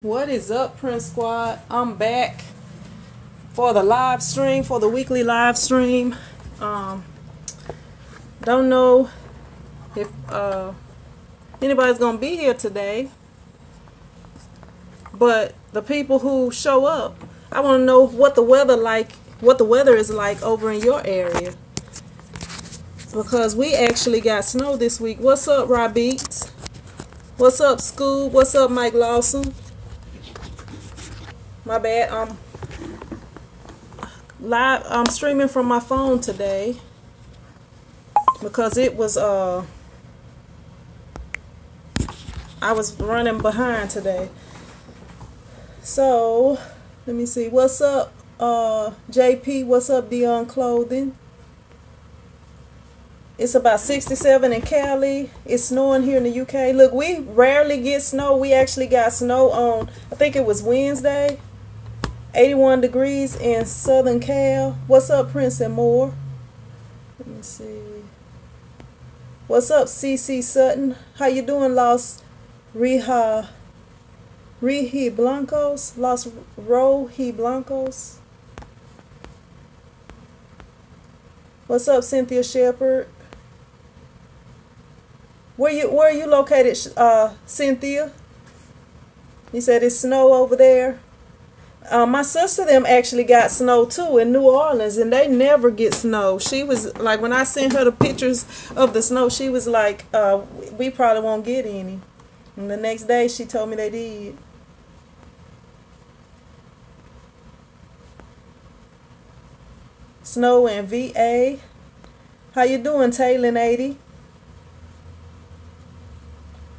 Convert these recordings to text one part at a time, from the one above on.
What is up, Prince Squad? I'm back for the live stream, for the weekly live stream. Um, don't know if anybody's gonna be here today, but the people who show up, I want to know what the weather is like over in your area, because we actually got snow this week. What's up, Rob Beats? What's up, Scoob? What's up, Mike Lawson? My bad. I'm streaming from my phone today because I was running behind today. So let me see. What's up, JP? What's up, Dion Clothing? It's about 67 in Cali. It's snowing here in the UK. Look, we rarely get snow. We actually got snow on, I think it was Wednesday. 81 degrees in Southern Cal. What's up, Prince and Moore? Let me see. What's up, CC Sutton? How you doing, Los Blancos? Los Blancos? What's up, Cynthia Shepherd? Where are you located, Cynthia? You said it's snow over there? My sister them actually got snow too in New Orleans, and they never get snow. She was like, when I sent her the pictures of the snow, she was like, we probably won't get any. And the next day she told me they did. Snow in VA. How you doing, Taylor 80?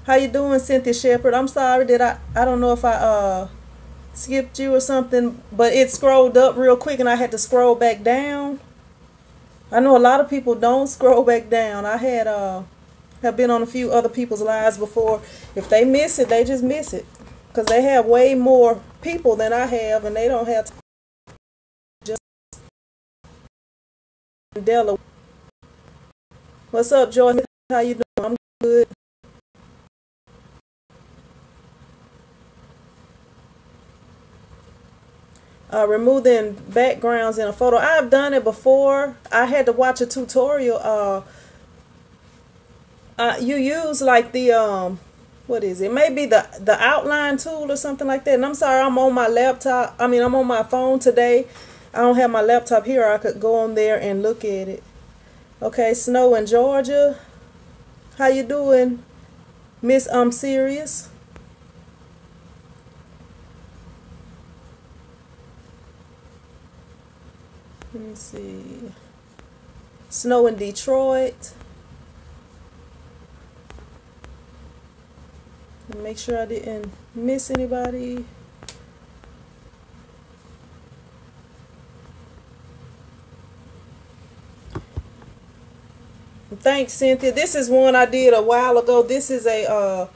How you doing, Cynthia Shepherd? I'm sorry that I don't know if I skipped you or something, but it scrolled up real quick and I had to scroll back down. I know a lot of people don't scroll back down. I have been on a few other people's lives before. If they miss it, they just miss it, because they have way more people than I have, and they don't have to just Delaware. What's up, Joy? How you doing? I'm good. Removing backgrounds in a photo. I've done it before. I had to watch a tutorial. You use like the what is it? Maybe the outline tool or something like that. And I'm sorry, I'm on my laptop. I'm on my phone today. I don't have my laptop here. I could go on there and look at it. Okay, snow in Georgia. How you doing, Miss Serious? Let me see. Snow in Detroit. Make sure I didn't miss anybody. Thanks, Cynthia. This is one I did a while ago. This is a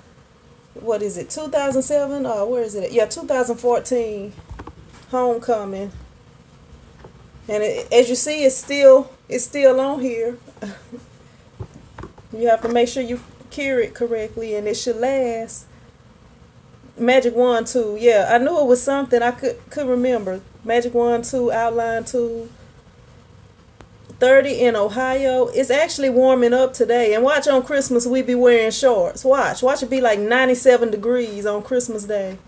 what is it? 2007? Where is it? Yeah, 2014 homecoming. And as you see, it's still on here. You have to make sure you cure it correctly, and it should last. Magic Wand 2. Yeah, I knew it was something I could remember. Magic Wand 2, outline 2. 30 in Ohio. It's actually warming up today. And watch, on Christmas we be wearing shorts. Watch it be like 97 degrees on Christmas Day.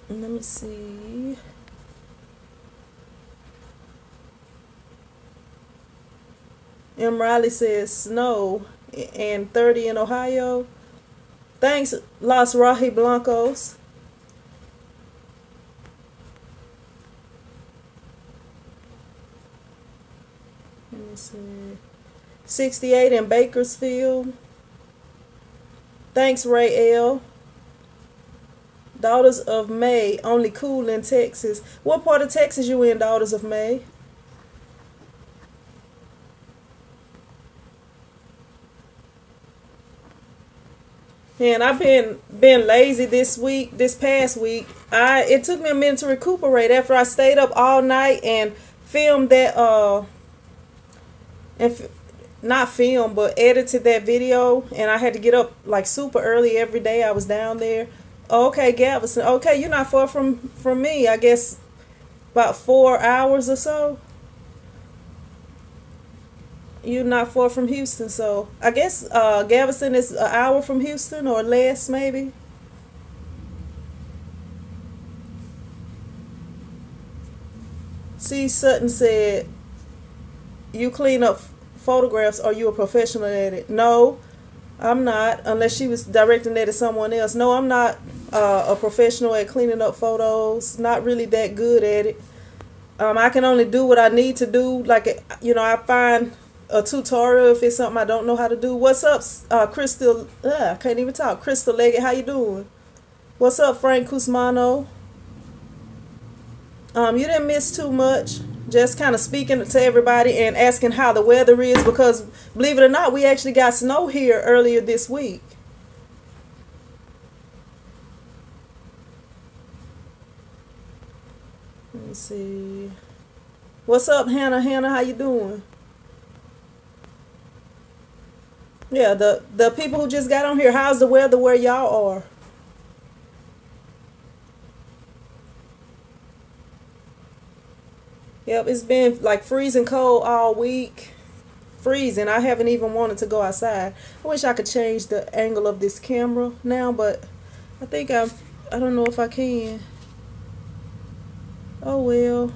Let me see. M. Riley says snow and 30 in Ohio. Thanks, Los Blancos. Let me see. 68 in Bakersfield. Thanks, Ray L. Daughters of May, only cool in Texas. What part of Texas you in, Daughters of May? And I've been lazy this past week. It took me a minute to recuperate after I stayed up all night and filmed that not filmed, but edited that video, and I had to get up like super early every day. I was down there. Okay, Galveston. Okay, you're not far from me. I guess about 4 hours or so. You're not far from Houston, so I guess Galveston is an hour from Houston or less, maybe. C. Sutton said, "You clean up photographs. Are you a professional at it?" No, I'm not. Unless she was directing that at someone else. No, I'm not a professional at cleaning up photos. Not really that good at it. I can only do what I need to do. Like, I find a tutorial if it's something I don't know how to do. What's up, Crystal? I can't even talk. Crystal Leggett, how you doing? What's up, Frank Cusmano? You didn't miss too much. Just kind of speaking to everybody and asking how the weather is, because believe it or not, we actually got snow here earlier this week. Let me see. What's up, Hannah? Hannah, how you doing? Yeah, the people who just got on here, how's the weather where y'all are? Yep, it's been like freezing cold all week. Freezing. I haven't even wanted to go outside. I wish I could change the angle of this camera now, but I think I don't know if I can. Oh well.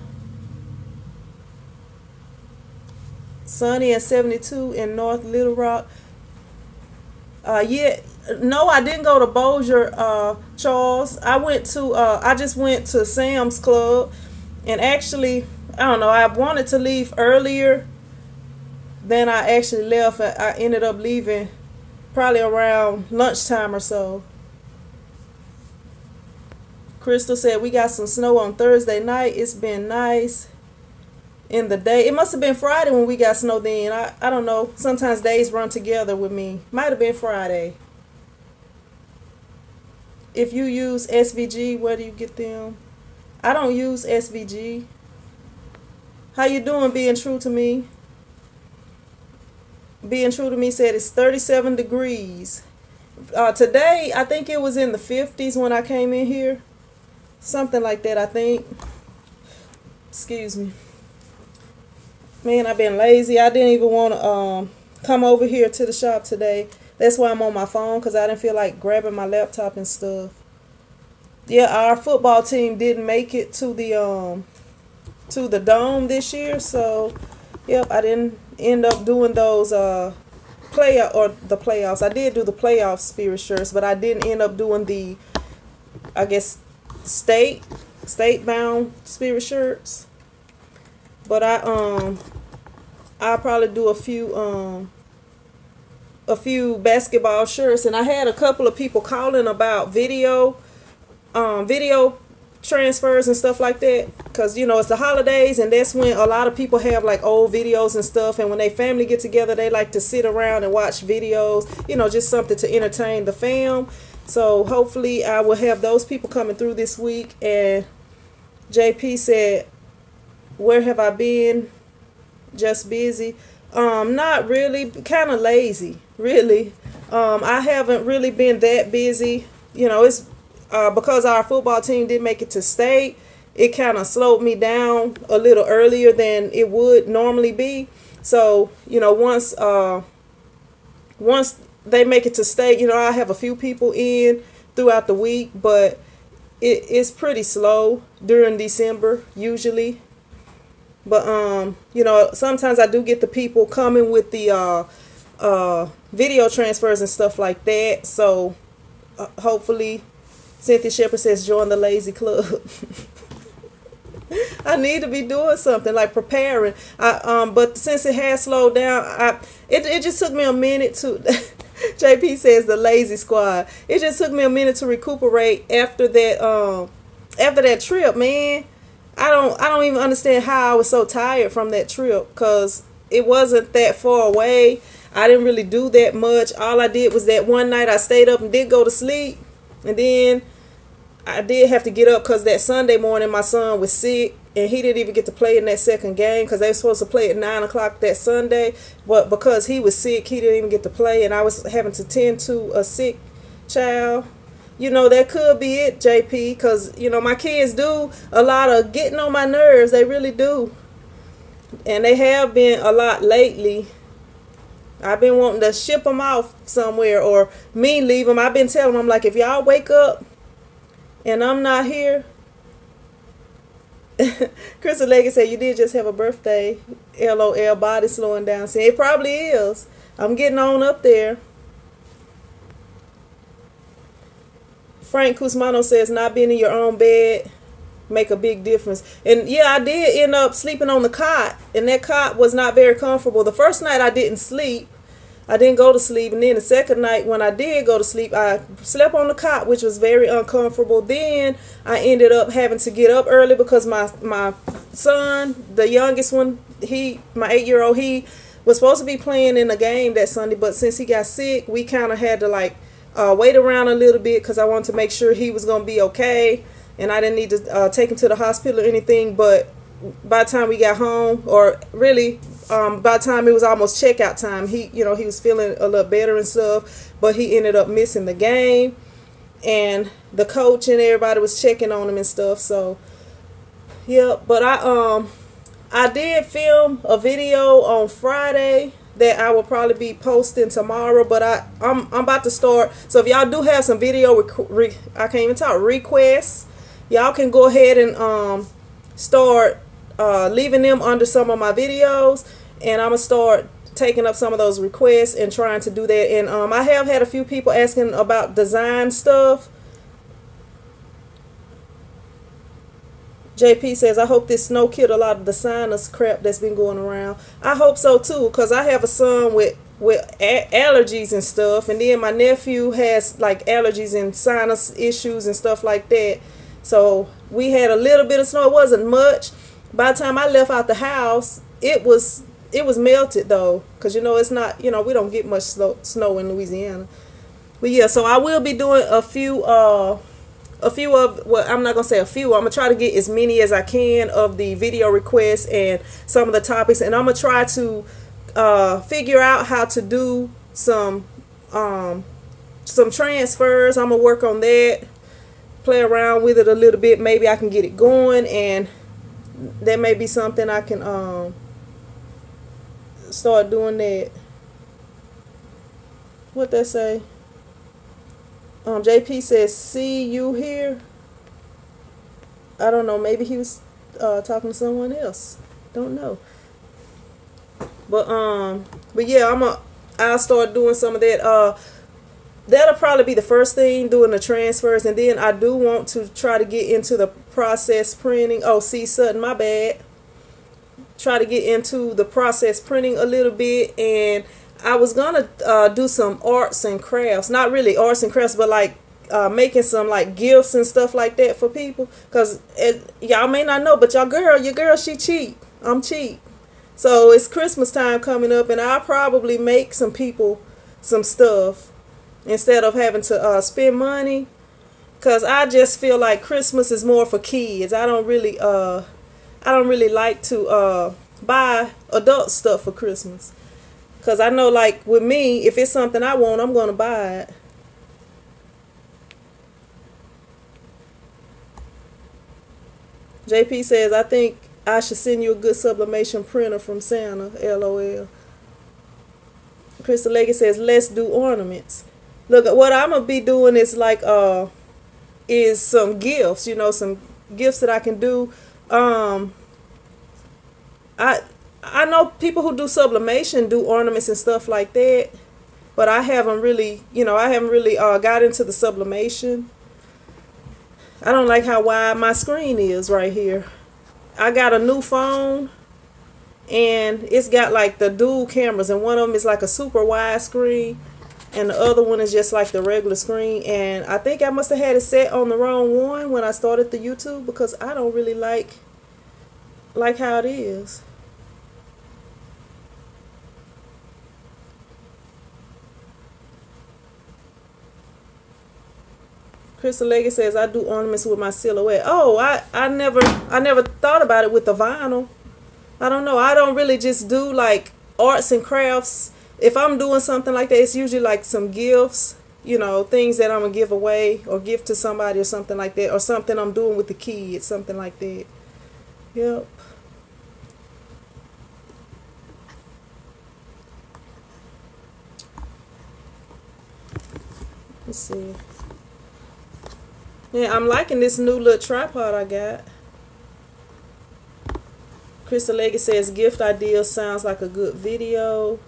Sunny at 72 in North Little Rock. Yeah, no, I didn't go to Bossier, Charles. I just went to Sam's Club, and actually, I don't know, I wanted to leave earlier than I actually left. I ended up leaving probably around lunchtime or so. Crystal said we got some snow on Thursday night. It's been nice in the day. It must have been Friday when we got snow then. I don't know. Sometimes days run together with me. Might have been Friday. If you use SVG, where do you get them? I don't use SVG. How you doing, being true to me? Being true to me said it's 37 degrees. Today, I think it was in the 50s when I came in here. Something like that, I think. Excuse me. Man, I've been lazy. I didn't even want to come over here to the shop today. That's why I'm on my phone, because I didn't feel like grabbing my laptop and stuff. Yeah, our football team didn't make it to the dome this year, so yep, I didn't end up doing those the playoffs. I did do the playoff spirit shirts, but I didn't end up doing the, I guess, state bound spirit shirts. But I'll probably do a few basketball shirts, and I had a couple of people calling about video transfers and stuff like that, because it's the holidays, and that's when a lot of people have like old videos and stuff, and when they family get together, they like to sit around and watch videos, just something to entertain the fam. So hopefully I will have those people coming through this week. And JP said, where have I been? Just busy. Not really, kind of lazy, really. I haven't really been that busy. It's because our football team didn't make it to state. It kind of slowed me down a little earlier than it would normally be. So, once they make it to state, I have a few people in throughout the week, but it's pretty slow during December usually. But sometimes I do get the people coming with the video transfers and stuff like that. So hopefully, Cynthia Shepherd says join the lazy club. I need to be doing something like preparing. But since it has slowed down, it just took me a minute to. JP says the lazy squad. It just took me a minute to recuperate after that trip, man. I don't even understand how I was so tired from that trip, because it wasn't that far away. I didn't really do that much. All I did was that one night I stayed up and did go to sleep, and then I did have to get up because that Sunday morning my son was sick, and he didn't even get to play in that second game because they were supposed to play at 9 o'clock that Sunday. But because he was sick, he didn't even get to play, and I was having to tend to a sick child. You know, that could be it, JP, because, you know, my kids do a lot of getting on my nerves. They really do. And they have been a lot lately. I've been wanting to ship them off somewhere or me leave them. I've been telling them, I'm like, if y'all wake up and I'm not here. Crystal Leggett said, you did just have a birthday. LOL, body slowing down. See, it probably is. I'm getting on up there. Frank Cusmano says, not being in your own bed make a big difference. And yeah, I did end up sleeping on the cot, and that cot was not very comfortable. The first night I didn't sleep. I didn't go to sleep, and then the second night when I did go to sleep, I slept on the cot, which was very uncomfortable. Then I ended up having to get up early because my son, the youngest one, my 8-year-old, he was supposed to be playing in a game that Sunday, but since he got sick, we kind of had to like wait around a little bit because I wanted to make sure he was going to be okay, and I didn't need to take him to the hospital or anything. But by the time we got home, or really by the time it was almost checkout time, he was feeling a little better and stuff, but he ended up missing the game, and the coach and everybody was checking on him and stuff. So yeah, but I did film a video on Friday that I will probably be posting tomorrow, but I'm about to start. So if y'all do have some video I can't even talk requests, y'all can go ahead and start leaving them under some of my videos, and I'm gonna start taking up some of those requests and trying to do that. And I have had a few people asking about design stuff. JP says, I hope this snow killed a lot of the sinus crap that's been going around. I hope so too, because I have a son with allergies and stuff, and then my nephew has like allergies and sinus issues and stuff like that. So we had a little bit of snow. It wasn't much. By the time I left out the house, it was melted though, because it's not, we don't get much snow in Louisiana. But yeah, so I will be doing a few of, well, I'm not gonna say a few, I'm gonna try to get as many as I can of the video requests and some of the topics, and I'm gonna try to figure out how to do some transfers. I'm gonna work on that, play around with it a little bit. Maybe I can get it going, and that may be something I can start doing. That, what they say? JP says, see you here. I don't know. Maybe he was talking to someone else. Don't know. But yeah, I'll start doing some of that. That'll probably be the first thing, doing the transfers, and then I do want to try to get into the process printing. Oh, see, Sutton, my bad. Try to get into the process printing a little bit, and I was gonna do some arts and crafts. Not really arts and crafts, but like making some like gifts and stuff like that for people. Cause y'all may not know, but your girl, she cheap. I'm cheap. So it's Christmas time coming up, and I'll probably make some people some stuff instead of having to spend money. Cause I just feel like Christmas is more for kids. I don't really like to buy adult stuff for Christmas. Because I know, like, with me, if it's something I want, I'm going to buy it. JP says, I think I should send you a good sublimation printer from Santa. LOL. Crystal Leggett says, let's do ornaments. Look, what I'm going to be doing is, like, is some gifts. Some gifts that I can do. I know people who do sublimation do ornaments and stuff like that, but I haven't really, got into the sublimation. I don't like how wide my screen is right here. I got a new phone, and it's got like the dual cameras, and one of them is like a super wide screen, and the other one is just like the regular screen. And I think I must have had it set on the wrong one when I started the YouTube, because I don't really like how it is. Crystal Leggett says I do ornaments with my silhouette. Oh, I never thought about it with the vinyl. I don't know. I don't really just do like arts and crafts. If I'm doing something like that, it's usually like some gifts, things that I'm gonna give away or give to somebody or something like that, or something I'm doing with the kids, something like that. Yep. Let's see. Yeah, I'm liking this new little tripod I got. Crystal Leggett says gift idea sounds like a good video.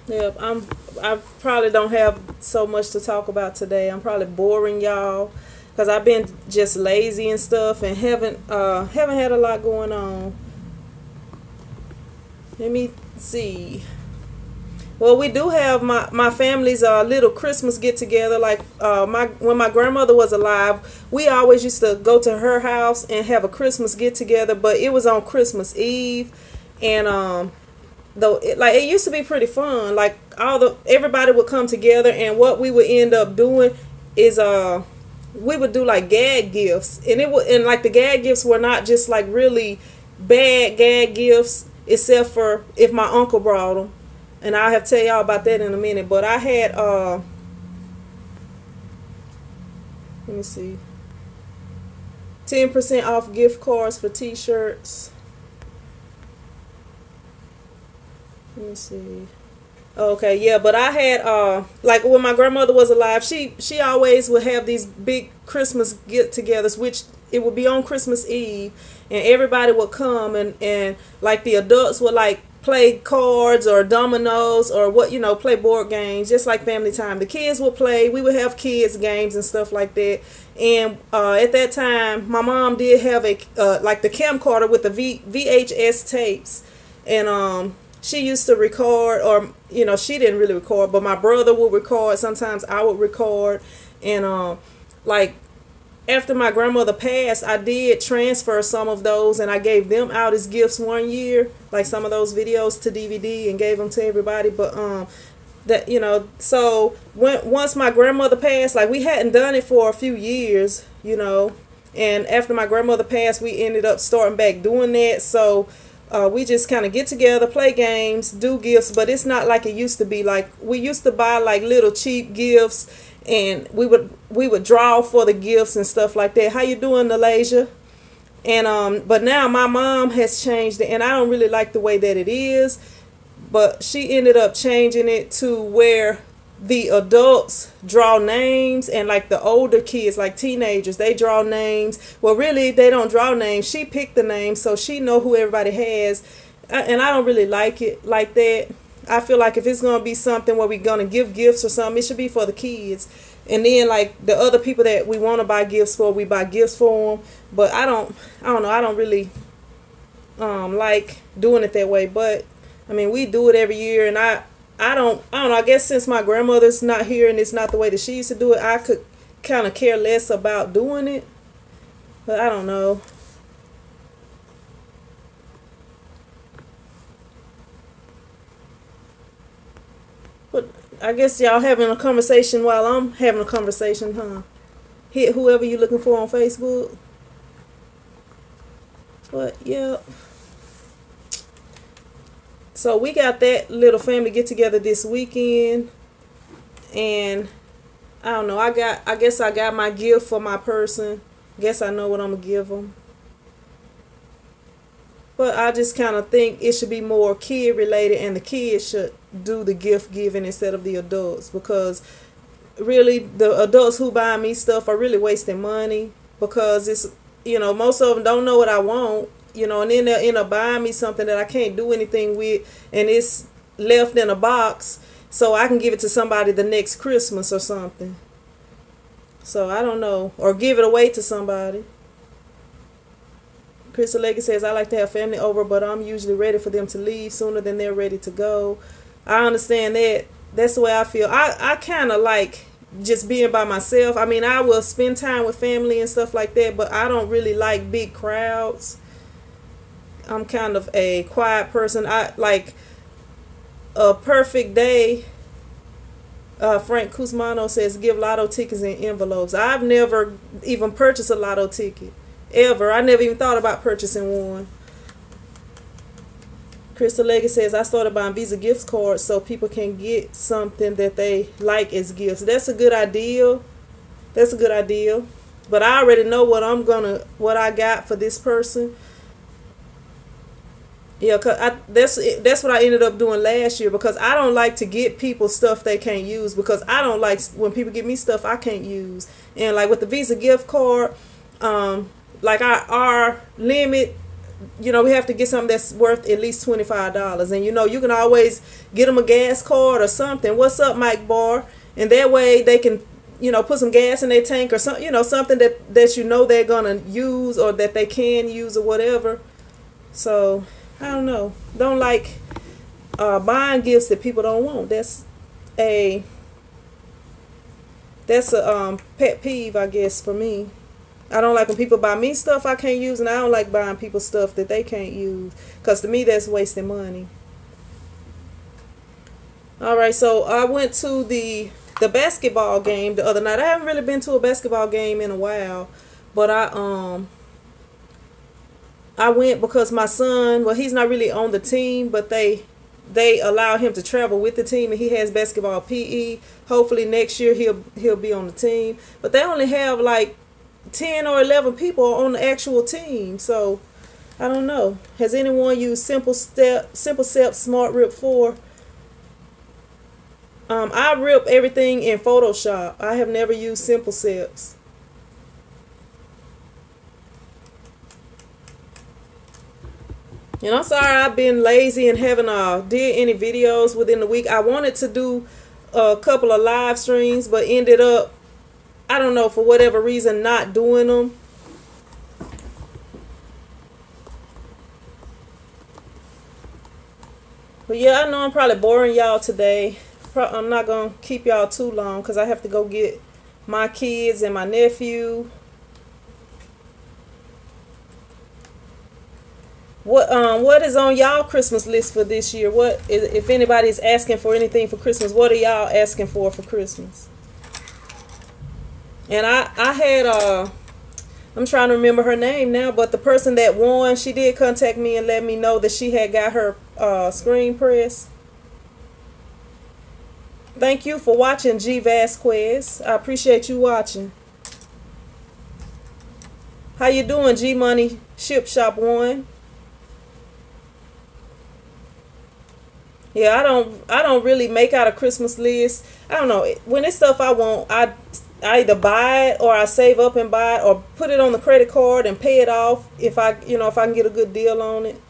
Yep, I probably don't have so much to talk about today. I'm probably boring y'all because I've been just lazy and stuff and haven't had a lot going on. Let me see. Well, we do have my family's little Christmas get together. Like when my grandmother was alive, we always used to go to her house and have a Christmas get together. But it was on Christmas Eve, and though it used to be pretty fun. Like everybody would come together, and what we would end up doing is we would do like gag gifts, and like the gag gifts were not just like really bad gag gifts, except for if my uncle brought them. And I'll have to tell y'all about that in a minute. But I had, let me see, 10% off gift cards for t-shirts. Let me see. Okay, yeah, but I had, like when my grandmother was alive, she always would have these big Christmas get-togethers, which it would be on Christmas Eve, and everybody would come, and like the adults would like play cards or dominoes or play board games, just like family time. The kids would play. We would have kids games and stuff like that. And at that time, my mom did have a like the camcorder with the VHS tapes, and she used to record, or she didn't really record, but my brother would record. Sometimes I would record, and like after my grandmother passed, I did transfer some of those, and I gave them out as gifts one year, like some of those videos to DVD, and gave them to everybody. But so once my grandmother passed, like we hadn't done it for a few years, and after my grandmother passed, we ended up starting back doing that. So we just kind of get together, play games, do gifts, but it's not like it used to be. Like we used to buy like little cheap gifts, and we would draw for the gifts and stuff like that. How you doing, Nalasia? And but now my mom has changed it, and I don't really like the way that it is. But she ended up changing it to where the adults draw names, and like the older kids, like teenagers, they draw names. Well, really, they don't draw names. She picked the names, so she know who everybody has. And I don't really like it like that. I feel like if it's going to be something where we're going to give gifts or something, it should be for the kids. And then like the other people that we want to buy gifts for, we buy gifts for them. But I don't know. I don't really like doing it that way. But I mean, we do it every year, and I don't know. I guess since my grandmother's not here and it's not the way that she used to do it, I could kind of care less about doing it. But I don't know. But I guess y'all having a conversation while I'm having a conversation, huh? Hit whoever you're looking for on Facebook. But yeah. So we got that little family get together this weekend, and I don't know. I guess I got my gift for my person. Guess I know what I'm gonna give them. But I just kind of think it should be more kid related, and the kids should do the gift giving instead of the adults, because really the adults who buy me stuff are really wasting money, because it's most of them don't know what I want. And then they'll end up buying me something that I can't do anything with, and it's left in a box so I can give it to somebody the next Christmas or something. So I don't know, or give it away to somebody. Crystal Leggett says, I like to have family over, but I'm usually ready for them to leave sooner than they're ready to go. I understand that. That's the way I feel. I kind of like just being by myself. I mean, I will spend time with family and stuff like that, but I don't really like big crowds. I'm kind of a quiet person. I like a perfect day. Frank Cusmano says give lotto tickets in envelopes. I've never even purchased a lotto ticket ever. I never even thought about purchasing one. Crystal Leggett says I started buying Visa gift cards so people can get something that they like as gifts. That's a good idea. That's a good idea. But I already know what I got for this person. Yeah, that's what I ended up doing last year, because I don't like to get people stuff they can't use, because I don't like when people give me stuff I can't use. And like with the Visa gift card, like our limit, we have to get something that's worth at least $25. And you can always get them a gas card or something. What's up, Mike Barr? And that way they can put some gas in their tank or something, something that they're gonna use or that they can use or whatever. So I don't know. Don't like buying gifts that people don't want. That's a pet peeve, I guess, for me. I don't like when people buy me stuff I can't use, and I don't like buying people stuff that they can't use, because to me that's wasting money. All right, so I went to the basketball game the other night. I haven't really been to a basketball game in a while, but I went because my son, well, he's not really on the team, but they allow him to travel with the team, and he has basketball PE. Hopefully next year he'll be on the team. But they only have like 10 or 11 people on the actual team. So I don't know. Has anyone used Simple Step Smart Rip 4? I rip everything in Photoshop. I have never used Simple Steps. And I'm sorry I've been lazy and haven't did any videos within the week. I wanted to do a couple of live streams, but ended up, I don't know, for whatever reason, not doing them. But yeah, I know I'm probably boring y'all today. I'm not going to keep y'all too long, because I have to go get my kids and my nephew. What is on y'all Christmas list for this year? What if anybody's asking for anything for Christmas? What are y'all asking for Christmas? And I had I'm trying to remember her name now, but the person that won, she did contact me and let me know that she had got her screen press. Thank you for watching, G Vasquez. I appreciate you watching. How you doing, G Money Ship Shop 1? Yeah, I don't really make out a Christmas list. I don't know. When it's stuff I want, I either buy it or I save up and buy it, or put it on the credit card and pay it off if I can get a good deal on it.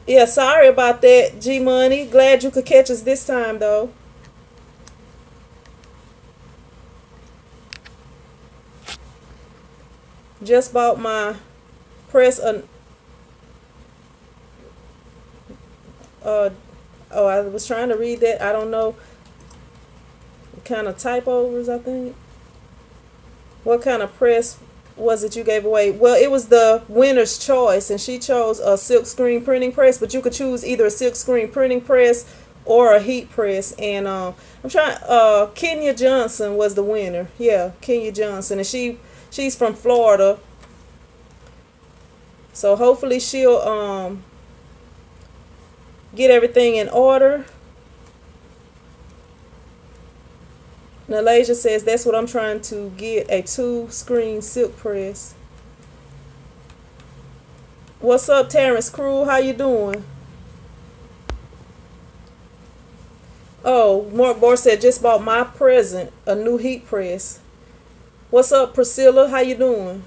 Yeah, sorry about that, G Money. Glad you could catch us this time though. Just bought my press I was trying to read that. I don't know. Kind of typos, I think. What kind of press was it you gave away? Well, it was the winner's choice, and she chose a silk screen printing press, but you could choose either a silk screen printing press or a heat press. And I'm trying. Kenya Johnson was the winner. Yeah, Kenya Johnson, and she's from Florida. So hopefully she'll get everything in order. Nalasia says that's what I'm trying to get, a 2-screen silk press. What's up, Terrence Crew? How you doing? Oh, Mark Bohr said just bought my present, a new heat press. What's up, Priscilla? How you doing?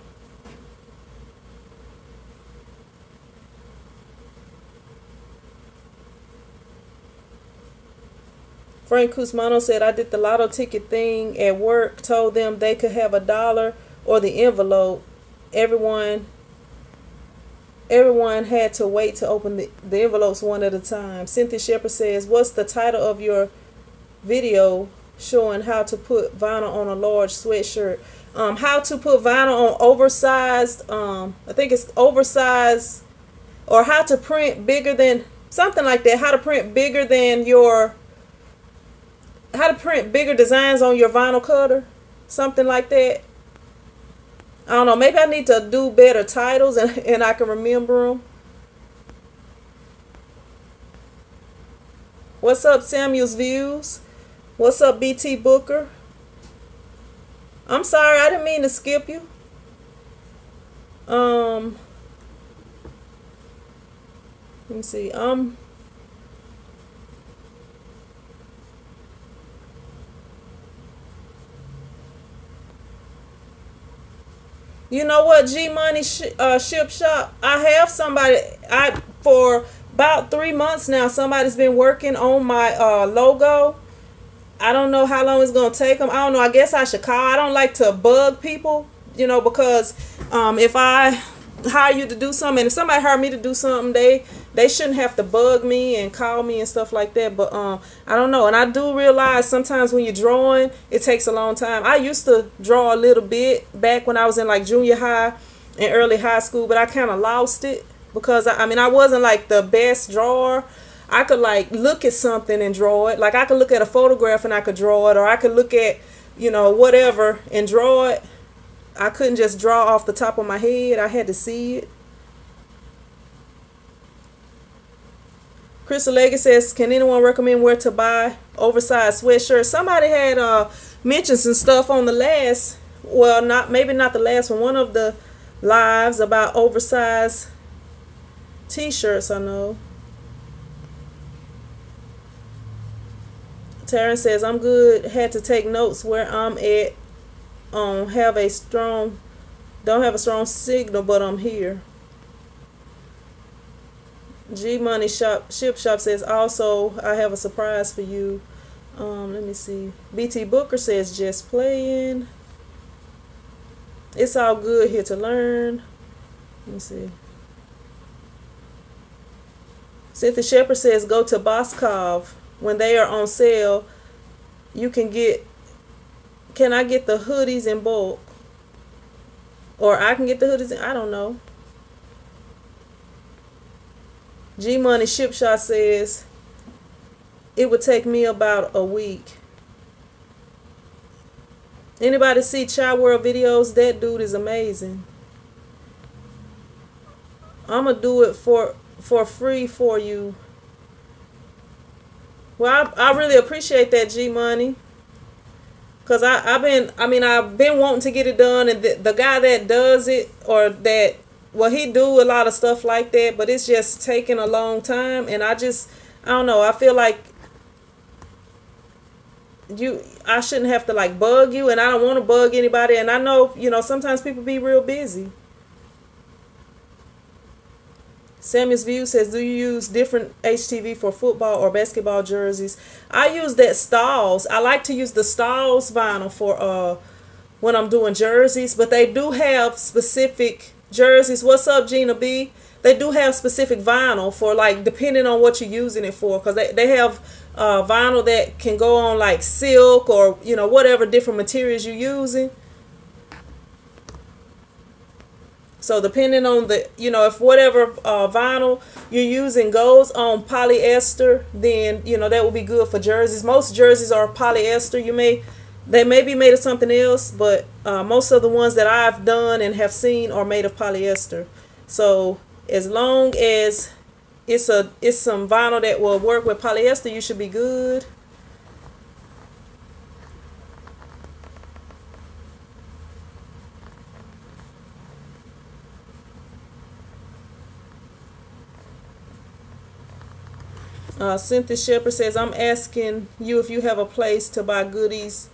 Frank Cusmano said, I did the lotto ticket thing at work, told them they could have $1 or the envelope. Everyone had to wait to open the envelopes one at a time. Cynthia Shepard says, what's the title of your video showing how to put vinyl on a large sweatshirt. How to put vinyl on oversized, I think it's oversized, or how to print bigger than, something like that. How to print bigger than your, how to print bigger designs on your vinyl cutter. Something like that. I don't know. Maybe I need to do better titles and I can remember them. What's up, Samuel's Views? What's up, BT Booker? I'm sorry, I didn't mean to skip you. Let me see. You know what, G Money Ship Shop? I have somebody, for about 3 months now, somebody's been working on my logo. I don't know how long it's going to take them. I don't know. I guess I should call. I don't like to bug people, because if I hire you to do something, and if somebody hired me to do something, they shouldn't have to bug me and call me and stuff like that. But I don't know. And I do realize sometimes when you're drawing, it takes a long time. I used to draw a little bit back when I was in like junior high and early high school, but I kind of lost it because I wasn't like the best drawer. I could like look at something and draw it. Like I could look at a photograph and I could draw it, or I could look at, whatever and draw it. I couldn't just draw off the top of my head. I had to see it. Crystal Leggett says, can anyone recommend where to buy oversized sweatshirts? Somebody had mentioned some stuff on the last, well, maybe not the last one of the lives about oversized t-shirts, I know. Taryn says, I'm good. Had to take notes where I'm at. Don't have a strong signal, but I'm here. G Money Ship Shop says, also, I have a surprise for you. Let me see. BT Booker says, just playing. It's all good here to learn. Let me see. Cynthia Shepherd says, go to Boskov. When they are on sale, you can can I get the hoodies in bulk? Or I can get the hoodies I don't know. G Money Ship Shot says, it would take me about a week. Anybody see Chai World videos? That dude is amazing. I'm going to do it for free for you. Well, I really appreciate that, G Money, because I've been wanting to get it done, and the guy that does it, or that, well, he do a lot of stuff like that, but it's just taking a long time, and I don't know, I feel like I shouldn't have to like bug you, and I don't want to bug anybody, and I know, sometimes people be real busy. Samuel's View says, do you use different HTV for football or basketball jerseys? I use that Styles. I like to use the Styles vinyl for when I'm doing jerseys, but they do have specific jerseys. What's up, Gina B? They do have specific vinyl for, like, depending on what you're using it for, because they have vinyl that can go on like silk or, whatever different materials you're using. So depending on the, if whatever vinyl you're using goes on polyester, then, that will be good for jerseys. Most jerseys are polyester. They may be made of something else, but most of the ones that I've done and have seen are made of polyester. So as long as it's some vinyl that will work with polyester, you should be good. Cynthia Shepherd says, I'm asking you if you have a place to buy goodies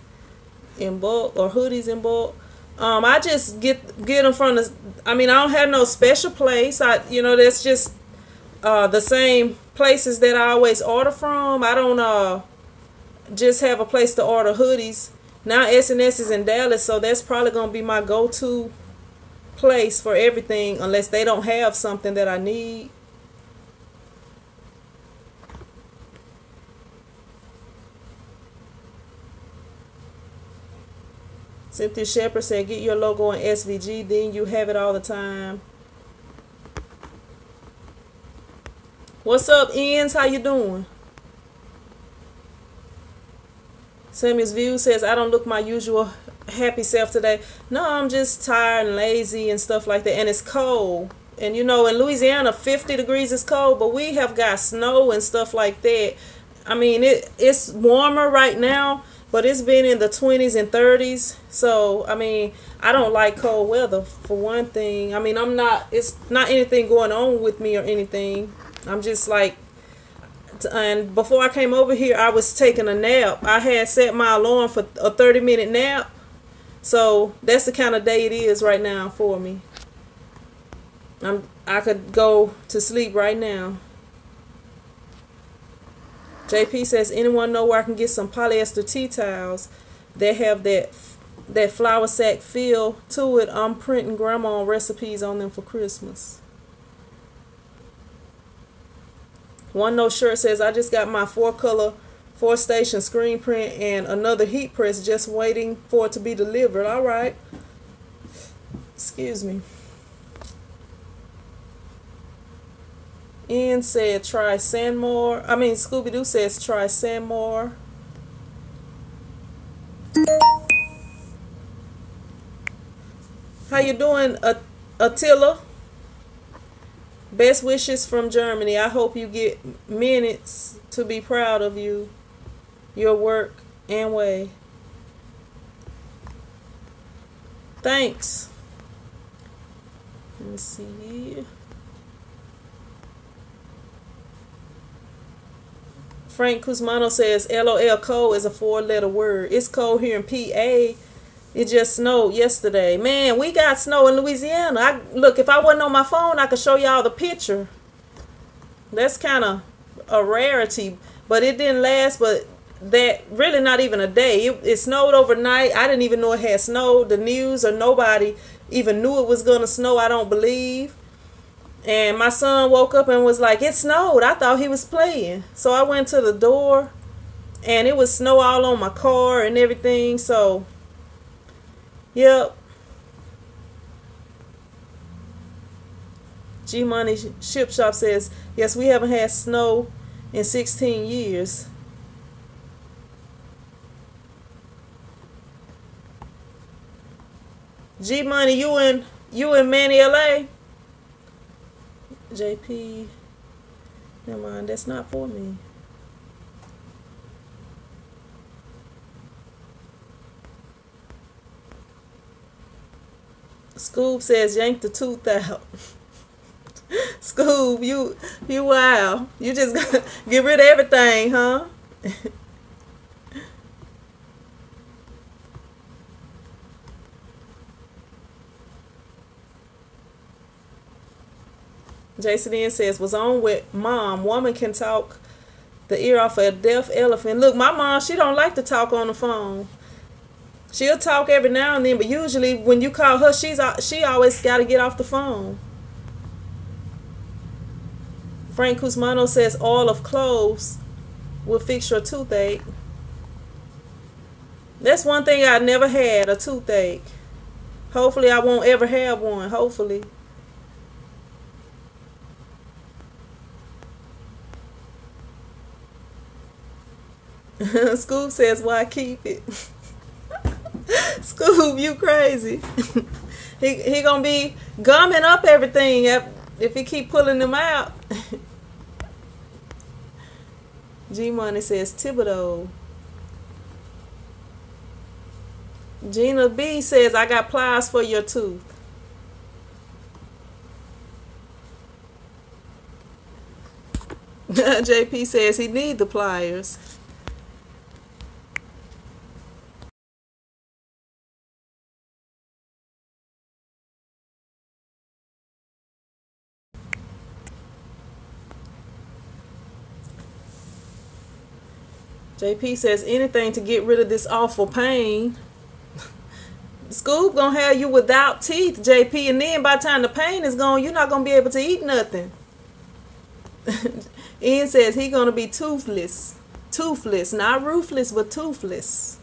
in bulk or hoodies in bulk. I just get them from the, I don't have no special place. That's just the same places that I always order from. I don't just have a place to order hoodies. Now S&S is in Dallas, so that's probably going to be my go-to place for everything, unless they don't have something that I need. Cynthia Shepherd said, get your logo in SVG, then you have it all the time. What's up, Ians? How you doing? Samuel's View says, I don't look my usual happy self today. No, I'm just tired and lazy and stuff like that. And it's cold. And you know, in Louisiana, 50 degrees is cold, but we have got snow and stuff like that. I mean, it's warmer right now, but it's been in the 20s and 30s. So, I mean, I don't like cold weather, for one thing. I mean, it's not anything going on with me or anything. I'm just like, and before I came over here, I was taking a nap. I had set my alarm for a 30-minute nap. So that's the kind of day it is right now for me. I could go to sleep right now. JP says, anyone know where I can get some polyester tea towels that have that flour sack feel to it? I'm printing grandma recipes on them for Christmas. One Note Shirt says, I just got my 4-color 4-station screen print and another heat press just waiting for it to be delivered. All right. Excuse me. Ian said, try Sandmore. Scooby-Doo says, try Sandmore. How you doing, Attila? Best wishes from Germany. I hope you get minutes to be proud of you, your work, and way. Thanks. Let me see here. Frank Cusmano says, LOL, cold is a 4-letter word. It's cold here in PA. It just snowed yesterday. Man, we got snow in Louisiana. Look, if I wasn't on my phone, I could show y'all the picture. That's kind of a rarity. But it didn't last, but that really not even a day. It snowed overnight. I didn't even know it had snowed. The news or nobody even knew it was going to snow, I don't believe. And my son woke up and was like, it snowed. I thought he was playing. So I went to the door, and it was snow all on my car and everything. So, yep. G Money Ship Shop says, yes, we haven't had snow in 16 years. G Money, you in Manny, LA? JP, never mind, that's not for me. Scoob says, yank the tooth out. Scoob, you wow. You just gotta get rid of everything, huh? Jason N says, was on with mom. Woman can talk the ear off a deaf elephant. Look, my mom, she don't like to talk on the phone. She'll talk every now and then, but usually when you call her, she always got to get off the phone. Frank Cusmano says, oil of cloves will fix your toothache. That's one thing I never had, a toothache. Hopefully I won't ever have one, hopefully. Scoob says, why keep it? Scoob, you crazy. he gonna be gumming up everything if he keep pulling them out. G Money says Thibodeau. Gina B says, I got pliers for your tooth. JP says he need the pliers. JP says anything to get rid of this awful pain. Scoob gonna have you without teeth, JP, and then by the time the pain is gone, you're not gonna be able to eat nothing. Ian says he gonna be toothless. Toothless, not roofless, but toothless.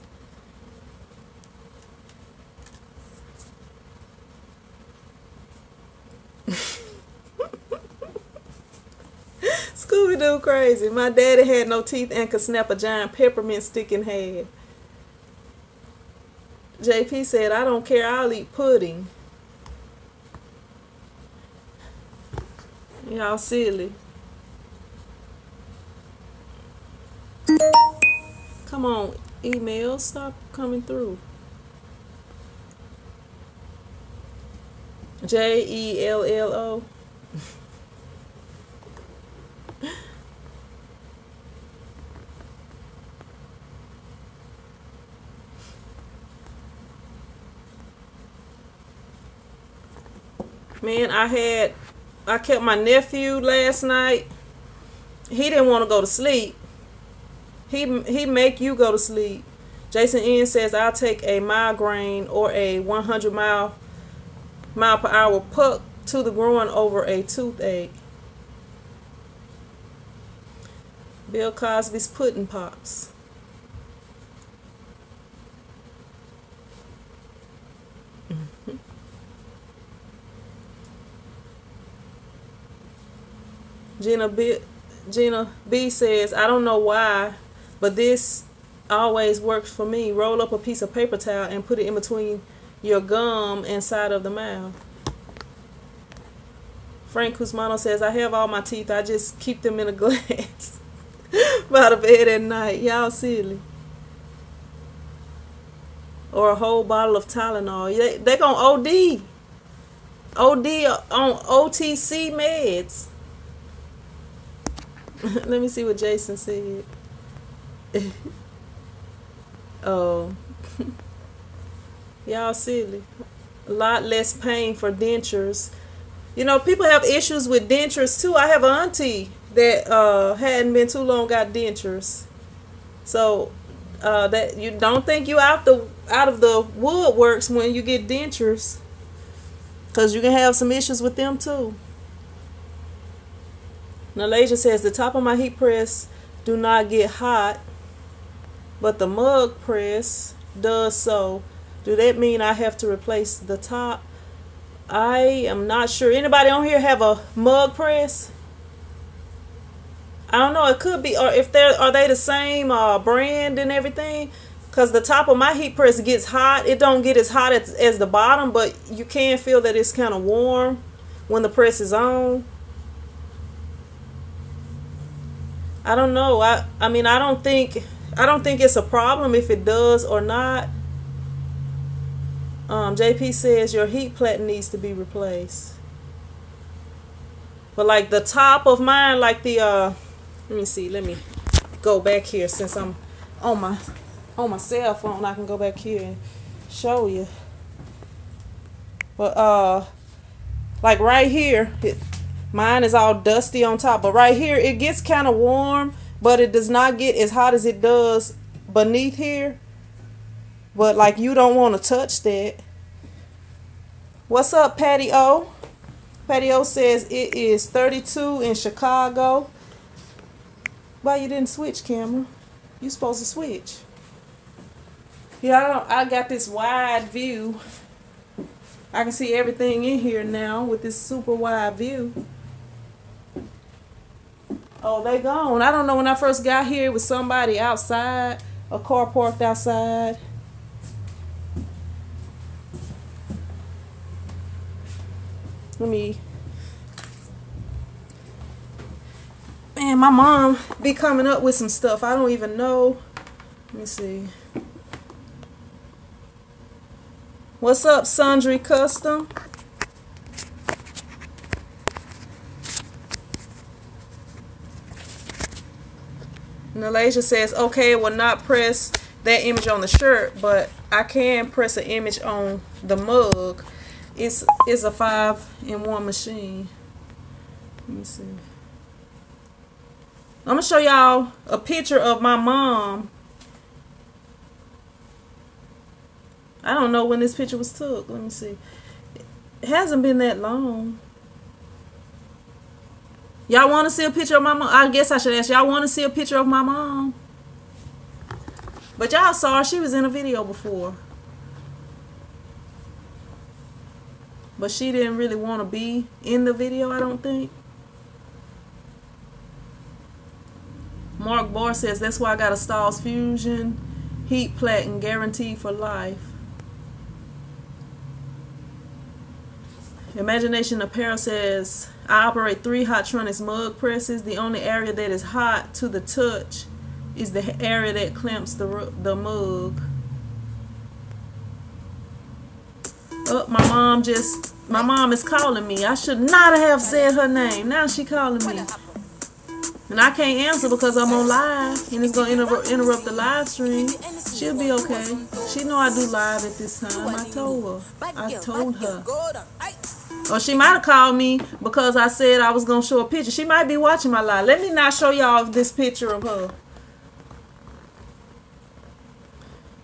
Scooby-Doo crazy. My daddy had no teeth and could snap a giant peppermint stick in half. JP said, I don't care, I'll eat pudding. Y'all silly. Come on, emails, stop coming through. JELLO. Man, I kept my nephew last night. He didn't want to go to sleep. He make you go to sleep. Jason N says, I'll take a migraine or a 100 mile per hour puck to the groin over a toothache. Bill Cosby's pudding pops. Gina B says, I don't know why, but this always works for me. Roll up a piece of paper towel and put it in between your gum and side of the mouth. Frank Cusmano says, I have all my teeth. I just keep them in a glass by the bed at night. Y'all silly. Or a whole bottle of Tylenol. They gonna OD on OTC meds. Let me see what Jason said. Oh. Y'all silly. A lot less pain for dentures. You know, people have issues with dentures too. I have an auntie that hadn't been too long got dentures. So that you don't think you out of the woodworks when you get dentures, because you can have some issues with them too. Nalasia says, the top of my heat press do not get hot, but the mug press does so. Do that mean I have to replace the top? I am not sure. Anybody on here have a mug press? I don't know. It could be, or if are they the same brand and everything? Because the top of my heat press gets hot. It don't get as hot as the bottom, but you can feel that it's kind of warm when the press is on. I don't know. I mean, I don't think it's a problem if it does or not. JP says your heat plat needs to be replaced. But like the top of mine, like the let me see. Let me go back here since I'm on my cell phone. I can go back here and show you. But like right here, mine is all dusty on top, but right here it gets kind of warm, but it does not get as hot as it does beneath here. But like, you don't want to touch that. What's up, Patty O? Patty O says it is 32 in Chicago. Why you didn't switch, camera? You supposed to switch. Yeah, I got this wide view. I can see everything in here now with this super wide view. Oh, they gone. I don't know, when I first got here, it was somebody outside, a car parked outside. Let me. Man, my mom be coming up with some stuff I don't even know. Let me see. What's up, Sundry Custom? Nalasia says, okay, it will not press that image on the shirt, but I can press an image on the mug. It's a 5-in-1 machine. Let me see. I'm gonna show y'all a picture of my mom. I don't know when this picture was took. Let me see. It hasn't been that long. Y'all want to see a picture of my mom? I guess I should ask. Y'all want to see a picture of my mom? But y'all saw her. She was in a video before. but she didn't really want to be in the video, I don't think. Mark Barr says, that's why I got a Stahls Fusion heat platen guaranteed for life. Imagination Apparel says, I operate 3 Hotronix mug presses. The only area that is hot to the touch is the area that clamps the mug. Oh, my mom is calling me. I should not have said her name. Now she calling me. And I can't answer because I'm on live and it's going to interrupt the live stream. She'll be okay. She know I do live at this time. I told her. Or she might have called me because I said I was going to show a picture. She might be watching my live. Let me not show y'all this picture of her.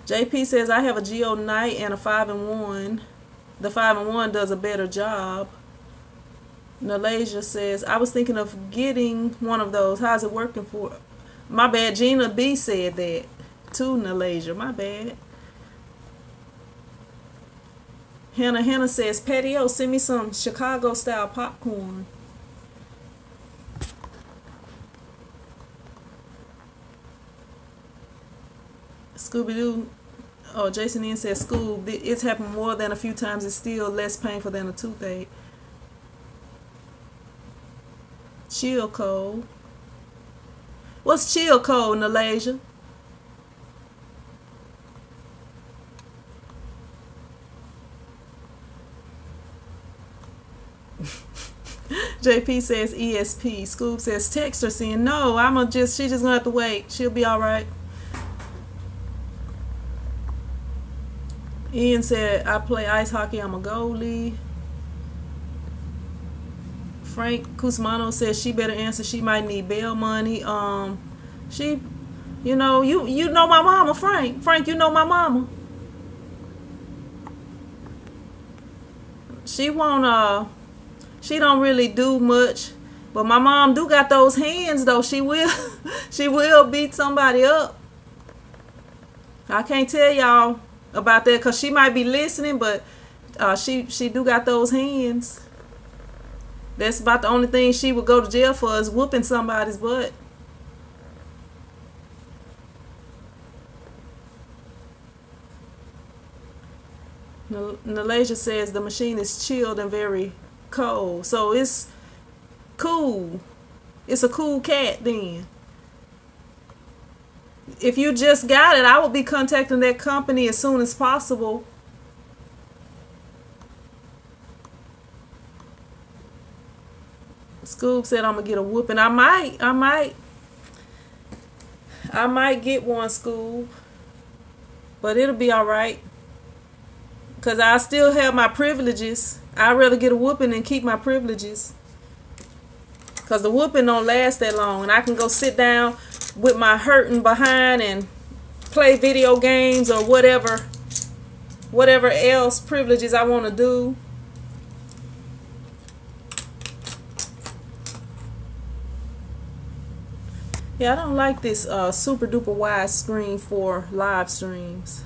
JP says, I have a Geo Night and a 5-in-1. The 5-in-1 does a better job. Nalasia says, I was thinking of getting one of those. How's it working for? My bad. Gina B said that to Nalasia. My bad. Hannah says, Patio, send me some Chicago style popcorn. Scooby-Doo. Oh, Jason N says, Scoob, it's happened more than a few times. It's still less painful than a toothache. Chill cold. What's chill cold, Nalasia? JP says ESP. Scoob says text her saying no. She's just gonna have to wait. She'll be all right. Ian said I play ice hockey. I'm a goalie. Frank Cusmano says she better answer. She might need bail money. She, you know my mama, Frank. Frank, you know my mama. She won't. She don't really do much, but my mom do got those hands though. She will beat somebody up. I can't tell y'all about that because she might be listening, but she do got those hands. That's about the only thing she would go to jail for is whooping somebody's butt. Nalasia says the machine is chilled and very cold, so it's cool. It's a cool cat then. If you just got it, I would be contacting that company as soon as possible. Scoob said I'm gonna get a whooping. I might get one, Scoob, but it'll be all right because I still have my privileges. I'd rather get a whooping than keep my privileges because the whooping don't last that long, and I can go sit down with my hurting behind and play video games or whatever else privileges I want to do. Yeah, I don't like this super duper wide screen for live streams.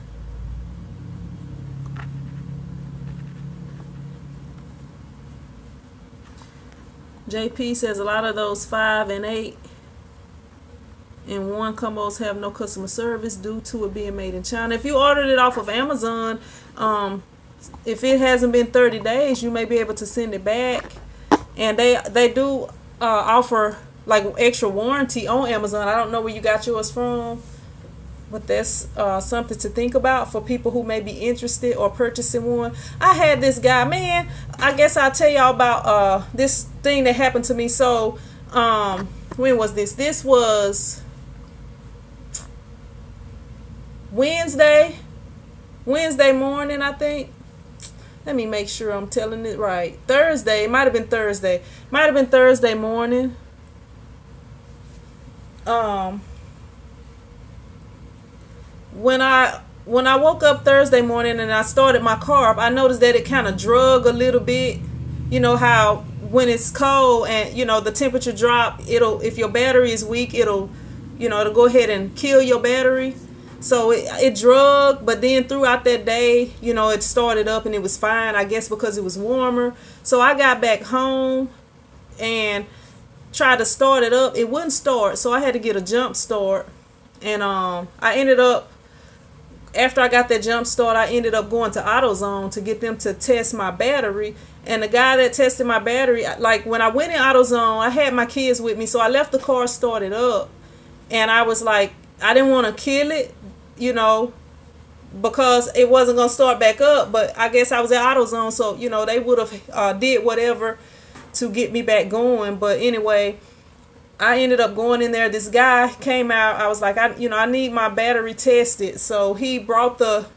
JP says a lot of those 5 and 8 and 1 combos have no customer service due to it being made in China. If you ordered it off of Amazon, if it hasn't been 30 days, you may be able to send it back. And they do offer like extra warranty on Amazon. I don't know where you got yours from, but that's something to think about for people who may be interested or purchasing one. I had this guy, man, I guess I'll tell y'all about this thing that happened to me. So when was this? This was Wednesday morning, I think. Let me make sure I'm telling it right. Thursday. It might have been Thursday. Might have been Thursday morning. When I woke up Thursday morning and I started my car up, I noticed that it kind of drug a little bit. You know how when it's cold and the temperature drop, if your battery is weak, it'll go ahead and kill your battery. So it drug, but then throughout that day, you know, it started up and it was fine, I guess because it was warmer. So I got back home and tried to start it up. It wouldn't start, so I had to get a jump start. And I ended up, after I got that jump start, I ended up going to AutoZone to get them to test my battery. And the guy that tested my battery, like when I went in AutoZone, I had my kids with me, so I left the car started up. And I was like, I didn't want to kill it, you know, because it wasn't going to start back up. But I guess I was at AutoZone, so, you know, they would have did whatever to get me back going. But anyway, I ended up going in there. This guy came out. I was like, I need my battery tested. So he brought the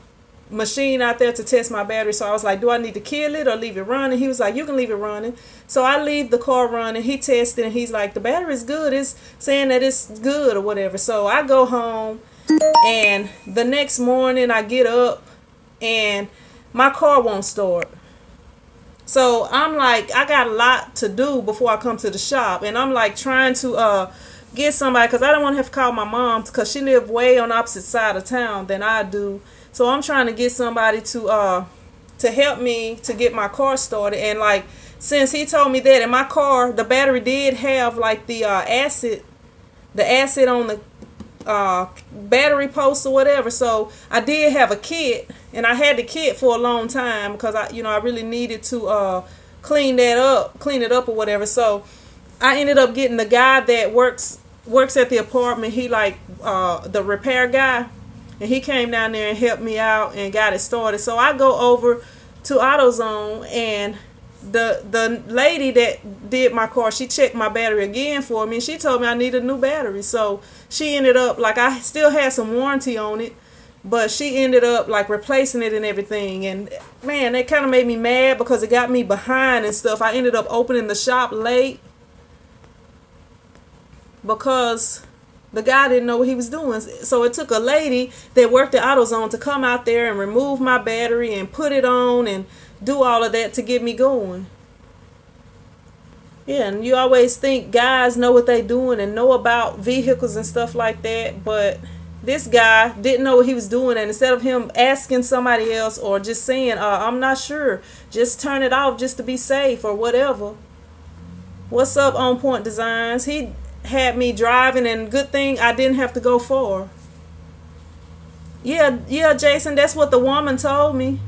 machine out there to test my battery. So I was like, do I need to kill it or leave it running? He was like, you can leave it running. So I leave the car running. He tested and he's like, the battery is good. It's saying that it's good or whatever. So I go home, and the next morning I get up and my car won't start. So I'm like, I got a lot to do before I come to the shop. And I'm like trying to get somebody, because I don't want to have to call my mom, because she lives way on the opposite side of town than I do. So I'm trying to get somebody to help me to get my car started. And like, since he told me that in my car, the battery did have like the acid on the battery post or whatever. So I did have a kit, and I had the kit for a long time because I really needed to clean it up or whatever. So I ended up getting the guy that works at the apartment. He like the repair guy, and he came down there and helped me out and got it started. So I go over to AutoZone, and the lady that did my car, she checked my battery again for me, and she told me I need a new battery. So she ended up, like, I still had some warranty on it, but she ended up like replacing it and everything. And man, that kind of made me mad because it got me behind and stuff. I ended up opening the shop late because the guy didn't know what he was doing. So it took a lady that worked at AutoZone to come out there and remove my battery and put it on and do all of that to get me going. Yeah, and you always think guys know what they doing and know about vehicles and stuff like that, but this guy didn't know what he was doing. And instead of him asking somebody else or just saying, I'm not sure, just turn it off just to be safe or whatever. What's up, On Point Designs? He had me driving, and good thing I didn't have to go far. Yeah, Jason, that's what the woman told me.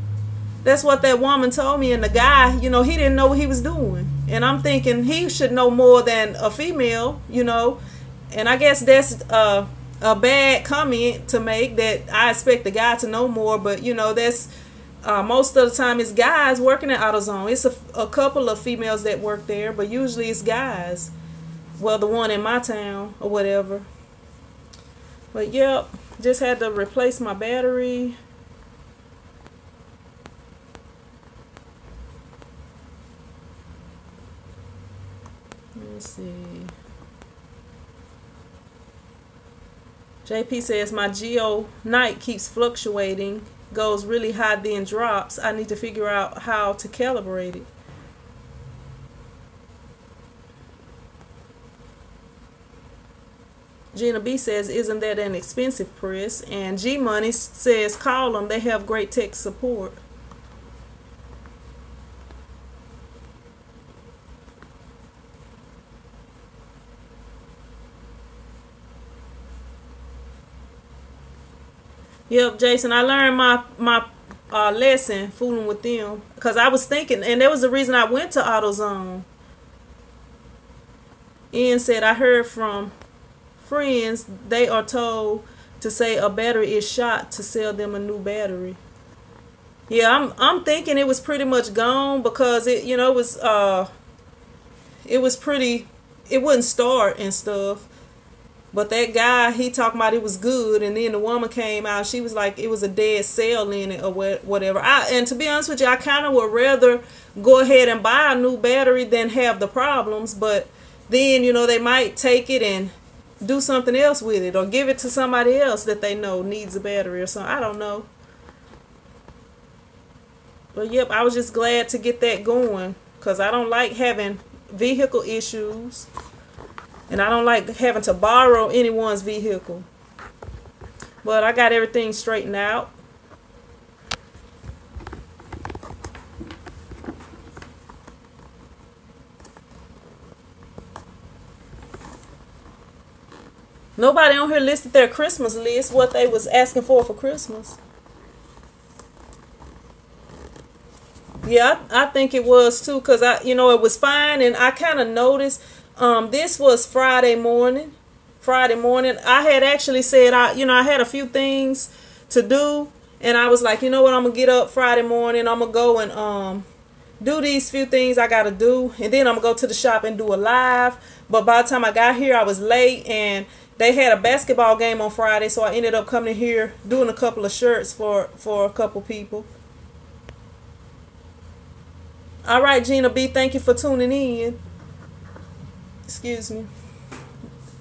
That's what that woman told me. And the guy, he didn't know what he was doing. And I'm thinking he should know more than a female, And I guess that's a bad comment to make, that I expect the guy to know more. But, that's most of the time it's guys working at AutoZone. It's a couple of females that work there, but usually it's guys. Well, the one in my town or whatever. But, yep, just had to replace my battery. Let's see. JP says my Geo night keeps fluctuating, goes really high then drops. I need to figure out how to calibrate it. Gina B says, isn't that an expensive press? And G Money says, call them, they have great tech support. Yep, Jason, I learned my lesson fooling with them, because I was thinking, and that was the reason I went to AutoZone. Ian said, I heard from friends they are told to say a battery is shot to sell them a new battery. Yeah, I'm thinking it was pretty much gone, because it was pretty, it wouldn't start and stuff. But that guy, he talking about it was good, and then the woman came out, she was like it was a dead cell in it or whatever. And to be honest with you, I kind of would rather go ahead and buy a new battery than have the problems. But then, they might take it and do something else with it, or give it to somebody else that they know needs a battery or something. I don't know. But yep, I was just glad to get that going, because I don't like having vehicle issues. And I don't like having to borrow anyone's vehicle. But I got everything straightened out. Nobody on here listed their Christmas list, what they was asking for Christmas. Yeah, I think it was too, because it was fine, and I kind of noticed. This was Friday morning. I had actually said I had a few things to do, and I was like, you know what, I'm gonna get up Friday morning. I'm gonna go and do these few things I gotta do, and then I'm gonna go to the shop and do a live. But by the time I got here, I was late, and they had a basketball game on Friday, so I ended up coming here doing a couple of shirts for a couple people. All right, Gina B, thank you for tuning in. Excuse me.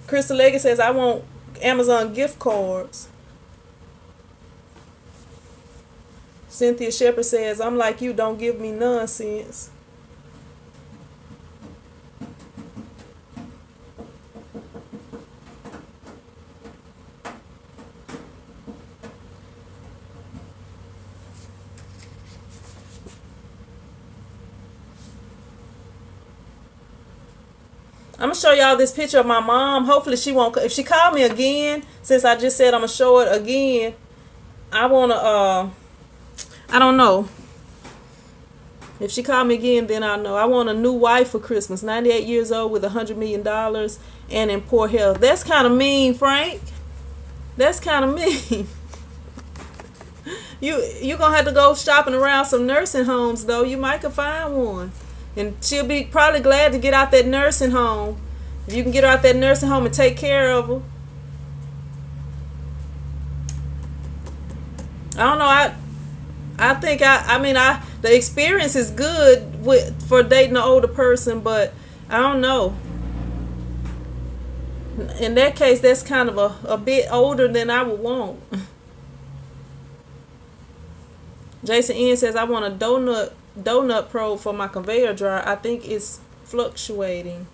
Crystal Leggett says, I want Amazon gift cards. Cynthia Shepherd says, I'm like you, don't give me nonsense. I'm going to show y'all this picture of my mom. Hopefully she won't. If she called me again, since I just said I'm going to show it again, I want to, I don't know. If she called me again, then I'll know. I want a new wife for Christmas. 98 years old with $100 million and in poor health. That's kind of mean, Frank. That's kind of mean. You're going to have to go shopping around some nursing homes, though. You might could find one. And she'll be probably glad to get out that nursing home. If you can get her out that nursing home and take care of her. I don't know. I think the experience is good for dating an older person, but I don't know. In that case, that's kind of a bit older than I would want. Jason N says, I want a donut probe for my conveyor dryer. I think it's fluctuating.